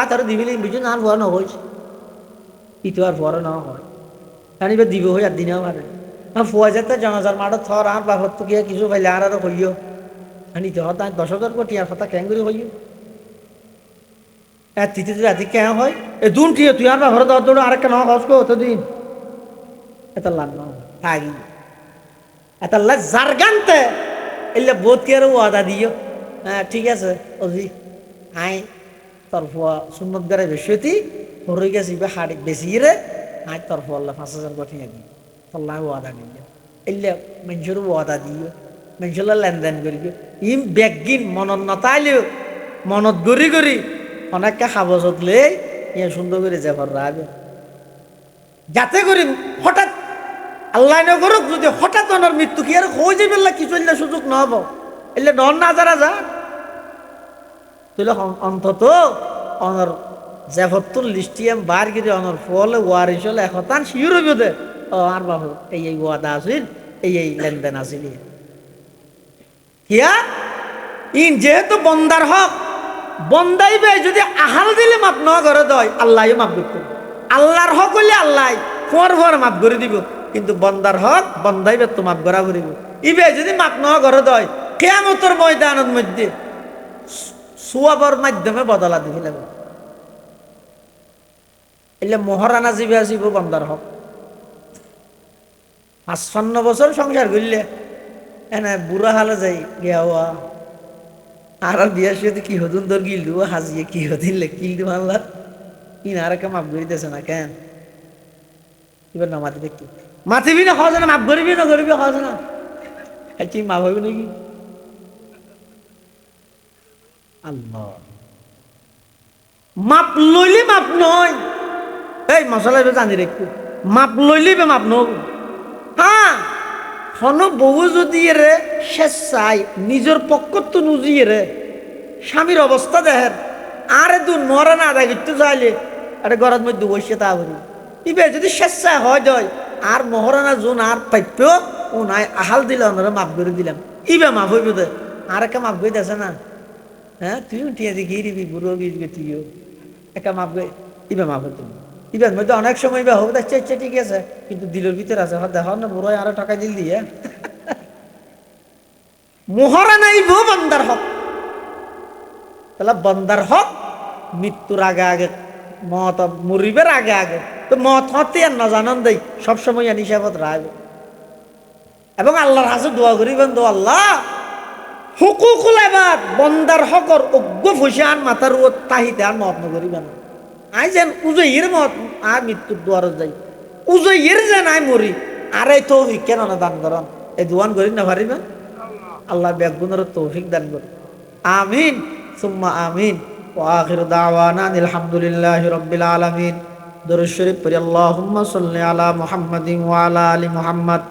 তার দিবিলে বুঝি না ভয় না হয়েছে ইতো আর ভয় না হয় কারণ এবার দিব হই আর দিনেও পারে ফুয়া যেতে জনাজার মাঠে থর আর বাহত গিয়ে কিছু পাইলে আর হইও নিতে হতায় 10,000 কোটি আর কথা কেন করে হইও তিতে রাতি কে হয় এ দুন টিয়ে তুই আর ঘরে দর দৌড় আরেকটা না হস কো তো দিন এত লাগ না থাকি এত লাগ জারগানতে এলে বোধ কে আর ওয়াদা দিও হ্যাঁ ঠিক আছে ওজি আই তোর ফুয়া সুন্নত গারে বেশি হরে গেছি বা হাড়ি বেশি রে আই তোর ফুয়া আল্লাহ 5,000 গঠিয়ে দিই তোল্লা ওয়াদা দিল এলে মানুষের ওয়াদা দিও মানুষের লেনদেন করিব ইম ব্যাগিন মনত নতাইলেও মনত গড়ি গড়ি অনেককে খাবো চতলে ইয়ে সুন্দর করে যাবার রাবে যাতে করি হঠাৎ আল্লাহ নগরক যদি হঠাৎ ওনার মৃত্যু কি আর হয়ে যাবে কি চললে সুযোগ নহব এলে নন না যারা যা তুইলে অন্তত অনর জেফতুল লিস্টিয়াম বার গিয়ে অনর ফলে ওয়ারিস হলে একতান শিউর হইব দে ও আর বাবু এই ওয়াদা আছিল এই লেনদেন আছিল কিয়া ইন যেহেতু বন্দার হক বন্দাইবে যদি আহাল দিলে মাপ ন করে দয় আল্লাহ মাপ করবে আল্লাহর হক হইলে আল্লাহ ফোর ফোর মাপ করে দিব কিন্তু বন্দার হক বন্দাইবে তো মাপ করা করিব ইবে যদি মাপ ন করে দয় কিয়ামতের ময়দানের মধ্যে সুয়াবর মাধ্যমে বদলা দিবি লাগবে এলে মহারানা জিবে আসিব বন্দার হক 55 বছর সংসার করলে এনে বুড়া হালে যাই গিয়া হওয়া আর বিয়ার সাথে কি হতুন তোর গিল দিব হাজিয়ে কি হতিলে কিল দিব আল্লাহ ইন আর কে মাপ করিতেছে না কেন এবার না মাতি দেখি মাতিবি না খাওয়া না মাপ করিবি না করিবি খাওয়া না কি মাপ হইব নাকি আল্লাহ মাপ লইলে মাপ নয় এই মশলা জানি রেখো মাপ লইলে মাপ নব হ্যাঁ হন বহু যদি রে শেষ চাই নিজের পক্ষ তো নুজিয়ে রে স্বামীর অবস্থা দেখেন আরে দু মরে না আদায় করতে চাইলে আরে ঘরের মধ্যে বসে তা করি ইবে যদি শেষ চাই হয় যায় আর মহারানা জোন আর পাইপ ও নাই আহাল দিলে ওনারা মাপ করে দিলাম ইবে মাপ হইব দে আর একা মাপ করে দেছে না হ্যাঁ তুইও টিয়া দেখি দিবি বুড়ো গিয়ে তুইও একা মাপ গে ইবে মাপ হতো ইবের মধ্যে অনেক সময় ইবে হোক দেখছে ইচ্ছে ঠিক আছে কিন্তু দিলের ভিতরে আছে দেখো না বুড়ো আরো টাকা দিল দিয়ে মহারানা ইব বন্দার হক তাহলে বন্দার হক মৃত্যুর আগে আগে মত মরিবের আগে আগে তো মত হতে আর না জানান দেই সবসময় নিশাবত রাখবে এবং আল্লাহর হাতে দোয়া করিবেন তো আল্লাহ হুকুকুল এবার বন্দার হকর অজ্ঞ ফুসান মাথার ও তাহিতে আর মত নকরিবেন আই যেন উজয়ের মত আর মৃত্যুর দুয়ারে যাই উজয়ের যেন আই মরি আর এই তৌফিক কেন না দান করেন এই দোয়ান করি না পারিবেন আল্লাহ বেগুনের তৌফিক দান করুন আমিন সুম্মা আমিন ওয়া আখিরু দাওয়ানা আলহামদুলিল্লাহি রাব্বিল আলামিন দরুদ শরীফ পড়ি আল্লাহুম্মা সাল্লি আলা মুহাম্মাদিন ওয়া আলা আলি মুহাম্মাদ